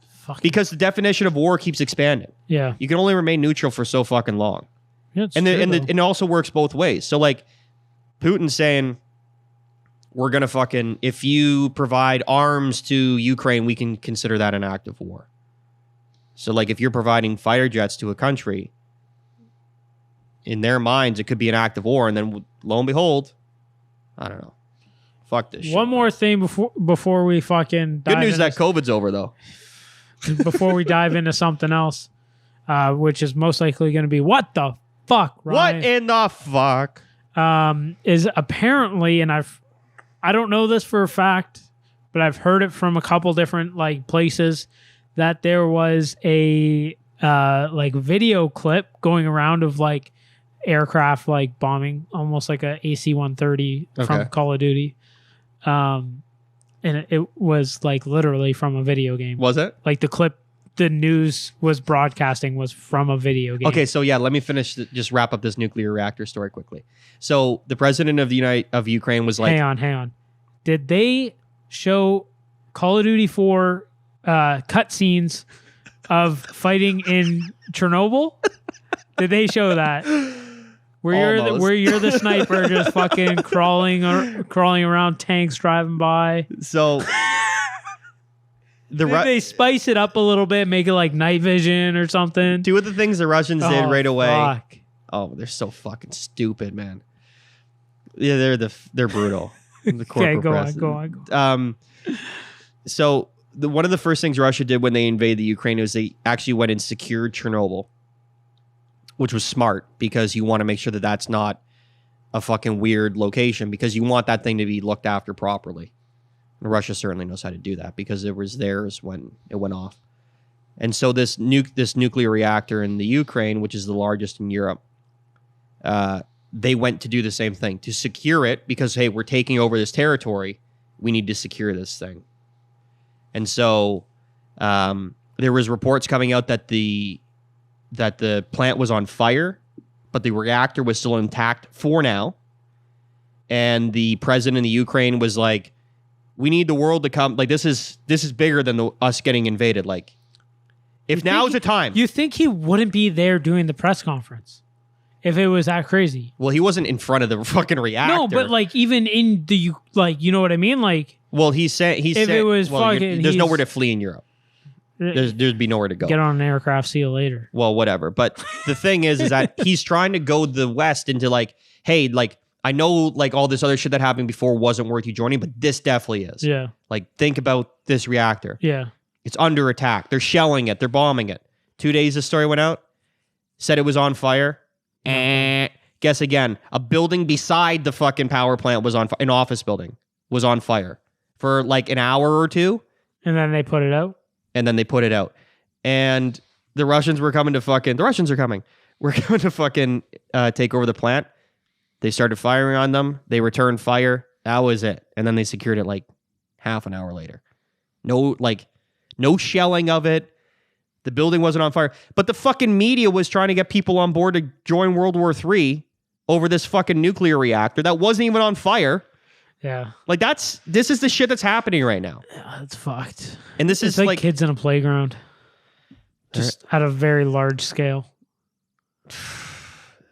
[SPEAKER 2] fuck.
[SPEAKER 1] Because the definition of war keeps expanding.
[SPEAKER 2] Yeah,
[SPEAKER 1] You can only remain neutral for so fucking long.
[SPEAKER 2] yeah, it's
[SPEAKER 1] And
[SPEAKER 2] true, though.
[SPEAKER 1] it also works both ways. So like Putin saying, we're going to fucking, if you provide arms to Ukraine, we can consider that an act of war. So like if you're providing fighter jets to a country, in their minds, it could be an act of war. And then lo and behold, I don't know. Fuck this shit.
[SPEAKER 2] One more thing before we fucking
[SPEAKER 1] Good
[SPEAKER 2] dive
[SPEAKER 1] news
[SPEAKER 2] into,
[SPEAKER 1] that COVID's over, though.
[SPEAKER 2] before we dive into something else, which is most likely going to be what the fuck, Ryan?
[SPEAKER 1] What in the fuck?
[SPEAKER 2] Is apparently, and I don't know this for a fact, but I've heard it from a couple different like places that there was a like video clip going around of like aircraft like bombing, almost like a AC-130 from Call of Duty. And it was like literally from a video game.
[SPEAKER 1] Was it?
[SPEAKER 2] Like the clip the news was broadcasting was from a video game.
[SPEAKER 1] Okay, so yeah, let me just wrap up this nuclear reactor story quickly. So the president of Ukraine was like,
[SPEAKER 2] hang on. Did they show Call of Duty 4 cutscenes of fighting in Chernobyl? Did they show that? Where you're the sniper just fucking crawling around, tanks driving by.
[SPEAKER 1] So
[SPEAKER 2] did they spice it up a little bit, make it like night vision or something?
[SPEAKER 1] Two of the things the Russians did right away.
[SPEAKER 2] Fuck.
[SPEAKER 1] Oh, they're so fucking stupid, man. Yeah, they're brutal. The corporate press.
[SPEAKER 2] Go on.
[SPEAKER 1] So one of the first things Russia did when they invaded the Ukraine was they actually went and secured Chernobyl, which was smart because you want to make sure that that's not a fucking weird location because you want that thing to be looked after properly. And Russia certainly knows how to do that because it was theirs when it went off. And so this nuclear reactor in the Ukraine, which is the largest in Europe, they went to do the same thing, to secure it because, hey, we're taking over this territory. We need to secure this thing. And so there was reports coming out that the plant was on fire, but the reactor was still intact for now. And the president of the Ukraine was like, we need the world to come. Like, this is bigger than us getting invaded. Like, if now's the time.
[SPEAKER 2] You think he wouldn't be there doing the press conference if it was that crazy?
[SPEAKER 1] Well, he wasn't in front of the fucking reactor.
[SPEAKER 2] No, but like even in the, like, you know what I mean? Like,
[SPEAKER 1] well, he said,
[SPEAKER 2] it was fucking,
[SPEAKER 1] there's nowhere to flee in Europe. There'd be nowhere to go.
[SPEAKER 2] Get on an aircraft, see you later.
[SPEAKER 1] Well, whatever. But the thing is that he's trying to go the West into like, hey, like, I know like all this other shit that happened before wasn't worth you joining, but this definitely is.
[SPEAKER 2] Yeah.
[SPEAKER 1] Like, think about this reactor.
[SPEAKER 2] Yeah.
[SPEAKER 1] It's under attack. They're shelling it. They're bombing it. 2 days the story went out. Said it was on fire. Guess again. A building beside the fucking power plant was on fire. An office building was on fire for like an hour or two.
[SPEAKER 2] And then they put it out.
[SPEAKER 1] And the Russians were coming to fucking... The Russians are coming. We're coming to fucking take over the plant. They started firing on them. They returned fire. That was it. And then they secured it like half an hour later. No shelling of it. The building wasn't on fire. But the fucking media was trying to get people on board to join World War III over this fucking nuclear reactor that wasn't even on fire.
[SPEAKER 2] Yeah.
[SPEAKER 1] Like, this is the shit that's happening right now.
[SPEAKER 2] Yeah, it's fucked.
[SPEAKER 1] And this is
[SPEAKER 2] like kids in a playground. Just at a very large scale.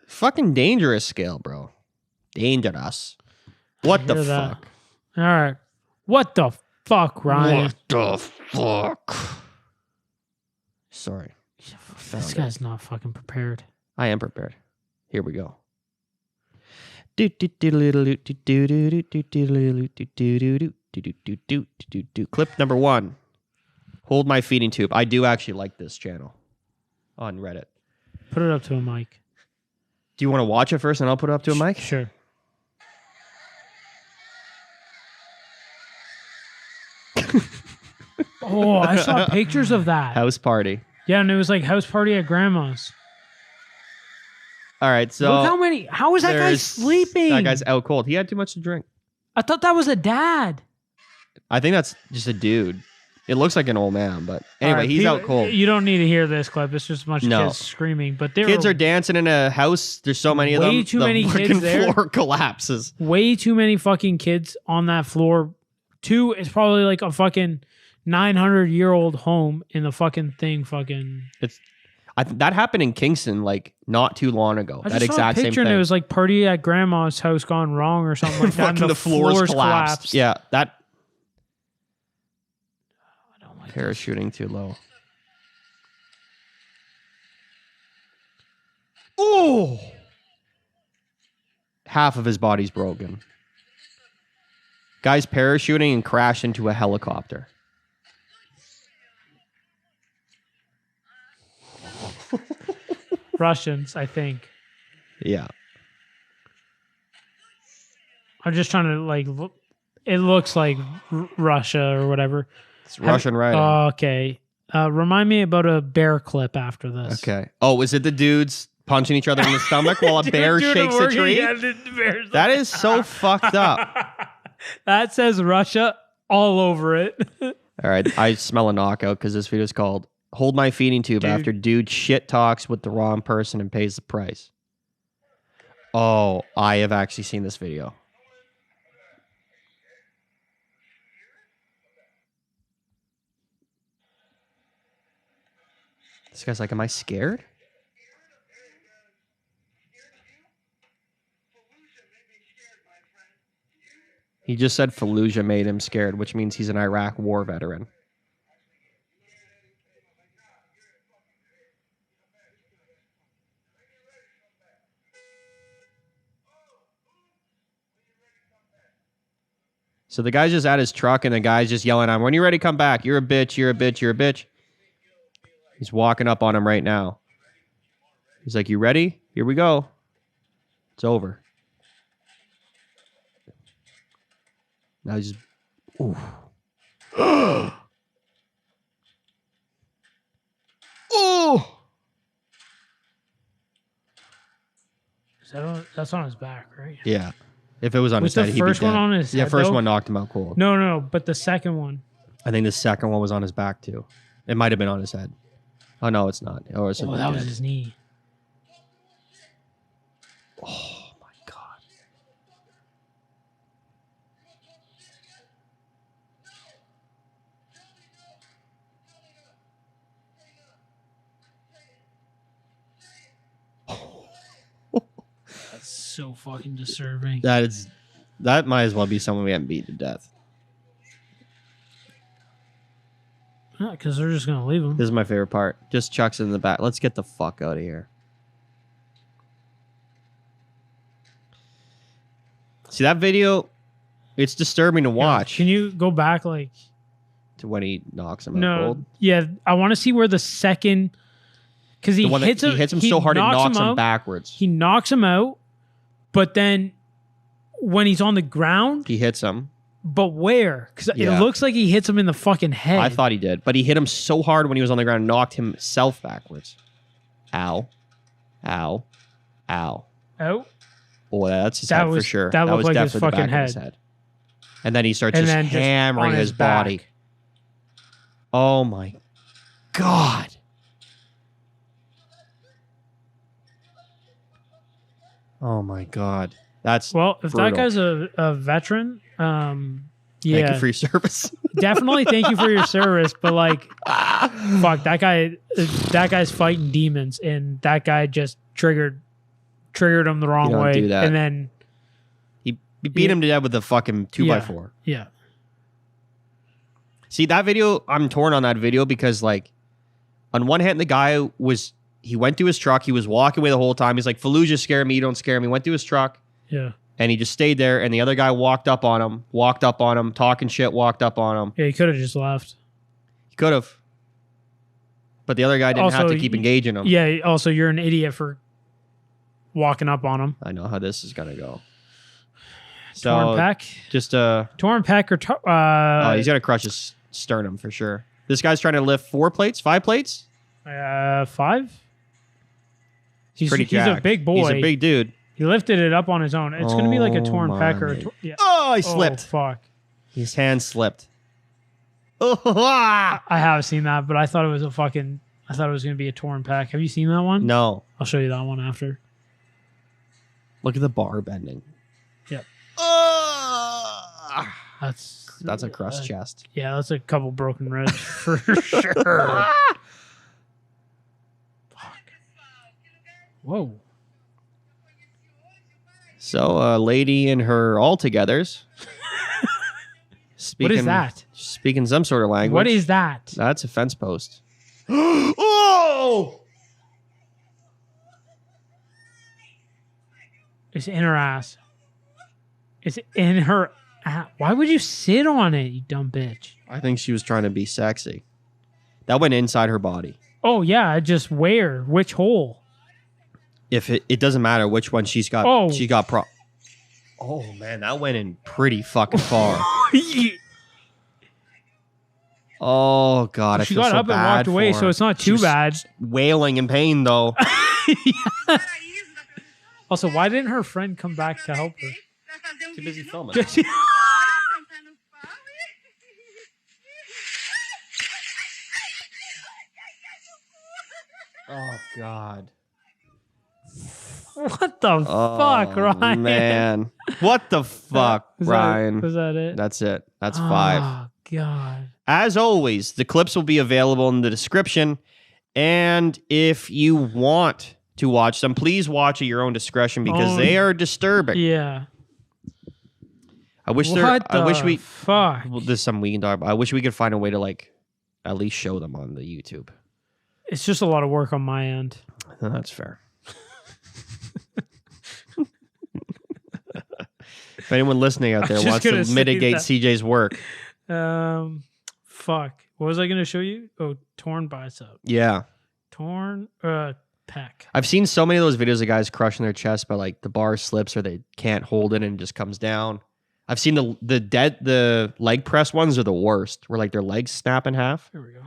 [SPEAKER 1] Fucking dangerous scale, bro. Dangerous. What the fuck?
[SPEAKER 2] All right. What the fuck, Ryan?
[SPEAKER 1] What the fuck? Sorry.
[SPEAKER 2] This guy's not fucking prepared.
[SPEAKER 1] I am prepared. Here we go. Clip number 1. Hold my feeding tube. I do actually like this channel on Reddit.
[SPEAKER 2] Put it up to a mic.
[SPEAKER 1] Do you want to watch it first and I'll put it up to a mic?
[SPEAKER 2] Sure. Oh, I saw pictures of that.
[SPEAKER 1] House party.
[SPEAKER 2] Yeah, and it was like house party at grandma's.
[SPEAKER 1] All right, so
[SPEAKER 2] Look how is that guy sleeping?
[SPEAKER 1] That guy's out cold. He had too much to drink.
[SPEAKER 2] I thought that was a dad.
[SPEAKER 1] I think that's just a dude. It looks like an old man, but anyway,
[SPEAKER 2] right,
[SPEAKER 1] he's out cold.
[SPEAKER 2] You don't need to hear this clip. It's just a bunch of kids screaming. But
[SPEAKER 1] kids are dancing in a house. There's so many of them.
[SPEAKER 2] Way too many kids there.
[SPEAKER 1] The floor collapses.
[SPEAKER 2] Way too many fucking kids on that floor. 2 is probably like a fucking 900-year-old home in the fucking thing. Fucking.
[SPEAKER 1] That happened in Kingston like not too long ago.
[SPEAKER 2] I
[SPEAKER 1] that
[SPEAKER 2] just saw a picture and it was like party at grandma's house gone wrong or something like that.
[SPEAKER 1] Fucking the floors collapsed. Yeah, that.
[SPEAKER 2] I don't like
[SPEAKER 1] parachuting too low. Oh, Half of his body's broken. Guy's parachuting and crashed into a helicopter.
[SPEAKER 2] Russians, I think.
[SPEAKER 1] Yeah.
[SPEAKER 2] I'm just trying to like. It looks like Russia or whatever.
[SPEAKER 1] It's Russian writing.
[SPEAKER 2] Okay. Remind me about a bear clip after this.
[SPEAKER 1] Okay. Oh, is it the dudes punching each other in the stomach while a bear shakes a tree? That is so fucked up.
[SPEAKER 2] That says Russia all over it.
[SPEAKER 1] All right. I smell a knockout because this video is called Hold My Feeding Tube After Dude Shit Talks with the Wrong Person and Pays the Price. Oh, I have actually seen this video. This guy's like, am I scared? He just said Fallujah made him scared, which means he's an Iraq war veteran. So the guy's just at his truck and the guy's just yelling at him, when you ready, come back. You're a bitch, you're a bitch, you're a bitch. He's walking up on him right now. He's like, you ready? Here we go. It's over. Now he's just... Ooh. Oh!
[SPEAKER 2] That's on his back, right?
[SPEAKER 1] Yeah. If it was on
[SPEAKER 2] Was
[SPEAKER 1] his head,
[SPEAKER 2] the
[SPEAKER 1] he'd be
[SPEAKER 2] first one
[SPEAKER 1] dead.
[SPEAKER 2] on his head,
[SPEAKER 1] first
[SPEAKER 2] though?
[SPEAKER 1] one knocked him out cold.
[SPEAKER 2] No, but the second one.
[SPEAKER 1] I think the second one was on his back, too. It might have been on his head. Oh, no, it's not. Oh, it's
[SPEAKER 2] that was his knee.
[SPEAKER 1] Oh, my God.
[SPEAKER 2] That's so fucking disturbing.
[SPEAKER 1] That might as well be someone we haven't beat to death.
[SPEAKER 2] Because they're just going to leave him.
[SPEAKER 1] This is my favorite part. Just chucks it in the back. Let's get the fuck out of here. See, that video, it's disturbing to watch.
[SPEAKER 2] Can you go back like...
[SPEAKER 1] To when he knocks him out cold?
[SPEAKER 2] Yeah, I want to see where the second... Because he hits him
[SPEAKER 1] so hard it knocks him
[SPEAKER 2] out,
[SPEAKER 1] backwards.
[SPEAKER 2] He knocks him out, but then when he's on the ground...
[SPEAKER 1] He hits him.
[SPEAKER 2] But where? Because it looks like he hits him in the fucking head.
[SPEAKER 1] I thought he did. But he hit him so hard when he was on the ground and knocked himself backwards. Ow. Ow. Ow.
[SPEAKER 2] Oh?
[SPEAKER 1] Oh, that's his head for sure.
[SPEAKER 2] That looked
[SPEAKER 1] was
[SPEAKER 2] like
[SPEAKER 1] definitely
[SPEAKER 2] his fucking
[SPEAKER 1] the back of his head. And then he starts just hammering his body.
[SPEAKER 2] back.
[SPEAKER 1] Oh my God. Oh my God. That's
[SPEAKER 2] well, if
[SPEAKER 1] brutal.
[SPEAKER 2] that guy's a veteran,
[SPEAKER 1] Thank
[SPEAKER 2] yeah,
[SPEAKER 1] you for your service.
[SPEAKER 2] definitely thank you for your service. But like, fuck, that guy's fighting demons, and that guy just triggered him the wrong way,
[SPEAKER 1] do that.
[SPEAKER 2] and then
[SPEAKER 1] he beat him to death with a fucking 2x4.
[SPEAKER 2] Yeah.
[SPEAKER 1] See, that video, I'm torn on that video because, like, on one hand, the guy he went to his truck. He was walking away the whole time. He's like, Fallujah, scare me. You don't scare me. Went to his truck.
[SPEAKER 2] Yeah.
[SPEAKER 1] And he just stayed there. And the other guy walked up on him, talking shit, walked up on him.
[SPEAKER 2] Yeah, he could have just left.
[SPEAKER 1] He could have. But the other guy didn't have
[SPEAKER 2] Also,
[SPEAKER 1] to keep engaging him.
[SPEAKER 2] Yeah, also, you're an idiot for walking up on him.
[SPEAKER 1] I know how this is going to go. So,
[SPEAKER 2] Torn pec?
[SPEAKER 1] Just
[SPEAKER 2] Torn pec or...
[SPEAKER 1] he's going to crush his sternum for sure. This guy's trying to lift 5 plates?
[SPEAKER 2] 5? He's
[SPEAKER 1] pretty
[SPEAKER 2] a
[SPEAKER 1] jacked.
[SPEAKER 2] big boy.
[SPEAKER 1] He's a big dude.
[SPEAKER 2] He lifted it up on his own. It's going to be like a torn pec or yeah.
[SPEAKER 1] Oh, he slipped.
[SPEAKER 2] Fuck.
[SPEAKER 1] His hand slipped. Oh,
[SPEAKER 2] I have seen that, but I thought it was going to be a torn pec. Have you seen that one?
[SPEAKER 1] no.
[SPEAKER 2] I'll show you that one after.
[SPEAKER 1] Look at the bar bending.
[SPEAKER 2] Yep. That's
[SPEAKER 1] a crust chest.
[SPEAKER 2] Yeah, that's a couple broken ribs for sure. Fuck. Whoa.
[SPEAKER 1] So, a lady in her all-togethers.
[SPEAKER 2] What is that?
[SPEAKER 1] Speaking some sort of language.
[SPEAKER 2] What is that?
[SPEAKER 1] That's a fence post. Oh!
[SPEAKER 2] It's in her ass. It's in her. Why would you sit on it, you dumb bitch?
[SPEAKER 1] I think she was trying to be sexy. That went inside her body.
[SPEAKER 2] Oh yeah, just where? Which hole?
[SPEAKER 1] If it doesn't matter which one she's got.
[SPEAKER 2] Oh.
[SPEAKER 1] She got Oh man, that went in pretty fucking far. Oh god, I
[SPEAKER 2] She
[SPEAKER 1] feel
[SPEAKER 2] got
[SPEAKER 1] so
[SPEAKER 2] up and
[SPEAKER 1] bad
[SPEAKER 2] walked away,
[SPEAKER 1] for
[SPEAKER 2] so
[SPEAKER 1] her.
[SPEAKER 2] it's not
[SPEAKER 1] She
[SPEAKER 2] too
[SPEAKER 1] was
[SPEAKER 2] bad.
[SPEAKER 1] Wailing in pain though.
[SPEAKER 2] Also, why didn't her friend come back to help her?
[SPEAKER 1] Too busy filming. Oh god.
[SPEAKER 2] What the fuck, Ryan?
[SPEAKER 1] Man. What the fuck, Ryan?
[SPEAKER 2] Was that it?
[SPEAKER 1] That's it. That's 5.
[SPEAKER 2] Oh god.
[SPEAKER 1] As always, the clips will be available in the description. And if you want to watch them, please watch at your own discretion because they are disturbing.
[SPEAKER 2] Yeah.
[SPEAKER 1] I wish we
[SPEAKER 2] fuck.
[SPEAKER 1] Well, this is something we can talk about. I wish we could find a way to like at least show them on the YouTube.
[SPEAKER 2] It's just a lot of work on my end.
[SPEAKER 1] That's fair. If anyone listening out there wants to mitigate CJ's work.
[SPEAKER 2] Fuck. What was I going to show you? Oh, torn bicep.
[SPEAKER 1] Yeah.
[SPEAKER 2] Torn pec.
[SPEAKER 1] I've seen so many of those videos of guys crushing their chest, but like the bar slips or they can't hold it and it just comes down. I've seen the leg press ones are the worst, where like their legs snap in half.
[SPEAKER 2] Here we go.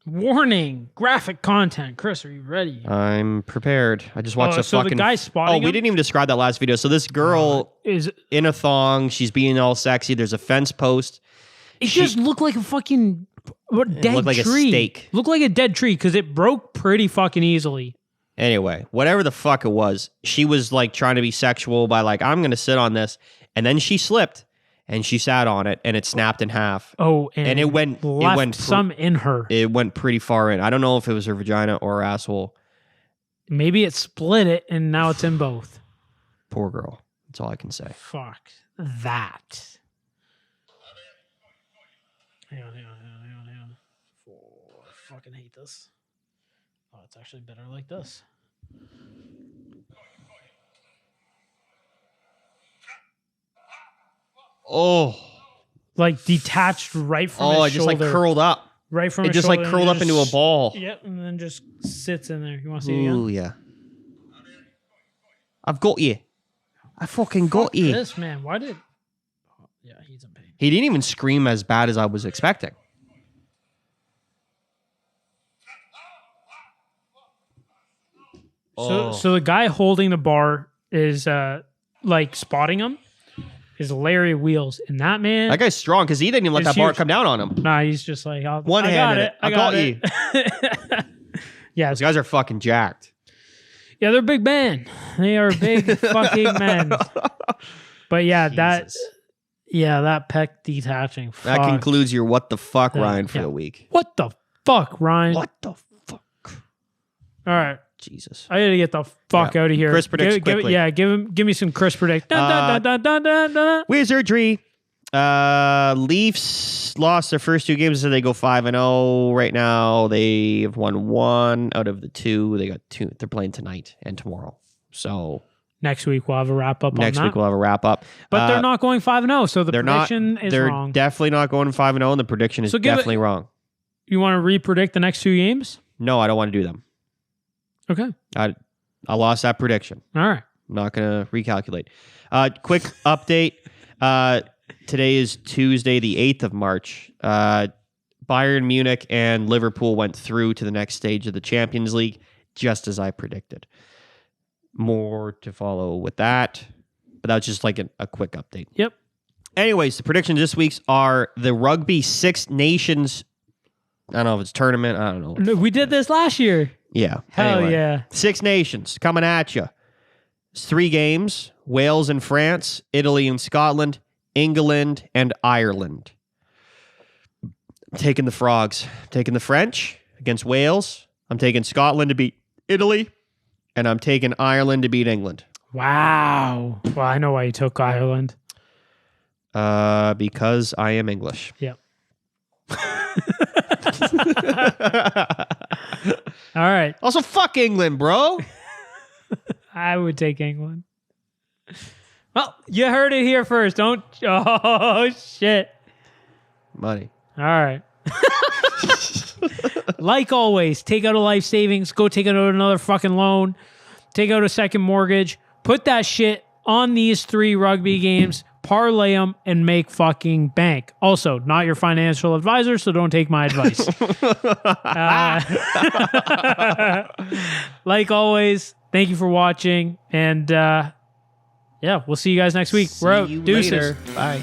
[SPEAKER 2] Warning: graphic content. Chris, are you ready?
[SPEAKER 1] I'm prepared. I just watched
[SPEAKER 2] so the guy spotting
[SPEAKER 1] we
[SPEAKER 2] him?
[SPEAKER 1] didn't even describe that last video. So this girl
[SPEAKER 2] is
[SPEAKER 1] in a thong. She's being all sexy. There's a fence post.
[SPEAKER 2] It just looked like a fucking dead
[SPEAKER 1] looked like a
[SPEAKER 2] tree.
[SPEAKER 1] steak.
[SPEAKER 2] Looked like a dead tree because it broke pretty fucking easily.
[SPEAKER 1] Anyway, whatever the fuck it was, she was like trying to be sexual by like, I'm going to sit on this. And then she slipped and she sat on it and it snapped in half.
[SPEAKER 2] Oh,
[SPEAKER 1] and it went
[SPEAKER 2] some in her.
[SPEAKER 1] It went pretty far in. I don't know if it was her vagina or her asshole.
[SPEAKER 2] Maybe it split it and now it's in both.
[SPEAKER 1] Poor girl. That's all I can say.
[SPEAKER 2] Fuck that. Hang on. Oh, I fucking hate this. Oh, it's actually better like this.
[SPEAKER 1] Oh.
[SPEAKER 2] Like detached right from his shoulder.
[SPEAKER 1] Oh, it just like curled up.
[SPEAKER 2] Right from
[SPEAKER 1] it
[SPEAKER 2] his
[SPEAKER 1] just
[SPEAKER 2] shoulder.
[SPEAKER 1] like curled up into a ball.
[SPEAKER 2] Yep, and then just sits in there. You want to see it again?
[SPEAKER 1] Oh, yeah. I've got you. I fucking got you.
[SPEAKER 2] This man, why did... Oh, yeah, he's in pain.
[SPEAKER 1] He didn't even scream as bad as I was expecting.
[SPEAKER 2] So the guy holding the bar is like spotting him is Larry Wheels, and that man,
[SPEAKER 1] that guy's strong because he didn't even let that bar
[SPEAKER 2] huge.
[SPEAKER 1] come down on him.
[SPEAKER 2] Nah, he's just like I
[SPEAKER 1] One-handed
[SPEAKER 2] got it.
[SPEAKER 1] I got
[SPEAKER 2] it. Yeah,
[SPEAKER 1] those guys are fucking jacked.
[SPEAKER 2] Yeah, they're big men. They are big fucking men. But yeah,
[SPEAKER 1] Jesus.
[SPEAKER 2] that pec detaching.
[SPEAKER 1] That
[SPEAKER 2] Fuck.
[SPEAKER 1] concludes your what the fuck, Ryan, for
[SPEAKER 2] yeah.
[SPEAKER 1] the week.
[SPEAKER 2] What the fuck, Ryan?
[SPEAKER 1] What the fuck?
[SPEAKER 2] All right.
[SPEAKER 1] Jesus.
[SPEAKER 2] I gotta get the fuck out of here.
[SPEAKER 1] Chris predicts quickly.
[SPEAKER 2] Give me some Chris predict. Dun, dun, dun, dun, dun, dun.
[SPEAKER 1] Wizardry. Leafs lost their first 2 games, so they go 5-0 right now. They have won 1 out of the 2. They got 2. They're playing tonight and tomorrow. So
[SPEAKER 2] next week we'll have a wrap up.
[SPEAKER 1] Next week we'll have a wrap up.
[SPEAKER 2] But they're not going 5-0, so the prediction is wrong.
[SPEAKER 1] They're definitely not going 5-0, and the prediction is definitely wrong.
[SPEAKER 2] You want to re-predict the next 2 games?
[SPEAKER 1] No, I don't want to do them.
[SPEAKER 2] Okay.
[SPEAKER 1] I lost that prediction.
[SPEAKER 2] All right.
[SPEAKER 1] I'm not going to recalculate. Quick update. Today is Tuesday, the 8th of March. Bayern Munich and Liverpool went through to the next stage of the Champions League, just as I predicted. More to follow with that, but that's just like a quick update.
[SPEAKER 2] Yep.
[SPEAKER 1] Anyways, the predictions this week are the Rugby Six Nations. I don't know if it's tournament. I don't know.
[SPEAKER 2] No, we did this last year.
[SPEAKER 1] Yeah.
[SPEAKER 2] Hell
[SPEAKER 1] anyway,
[SPEAKER 2] yeah.
[SPEAKER 1] 6 Nations coming at you. It's 3 games: Wales and France, Italy and Scotland, England and Ireland. I'm taking the Frogs. I'm taking the French against Wales. I'm taking Scotland to beat Italy. And I'm taking Ireland to beat England.
[SPEAKER 2] Wow. Well, I know why you took Ireland.
[SPEAKER 1] Because I am English.
[SPEAKER 2] Yep. All right.
[SPEAKER 1] Also, fuck England, bro.
[SPEAKER 2] I would take England. Well, you heard it here first. Don't. Oh, shit.
[SPEAKER 1] Money.
[SPEAKER 2] All right. Like always, take out a life savings. Go take out another fucking loan. Take out a second mortgage. Put that shit on these 3 rugby games. Parlay them and make fucking bank. Also, not your financial advisor, so don't take my advice. Like always, thank you for watching. And yeah, we'll see you guys next week. We're out.
[SPEAKER 1] See you
[SPEAKER 2] Deuces.
[SPEAKER 1] later. Bye.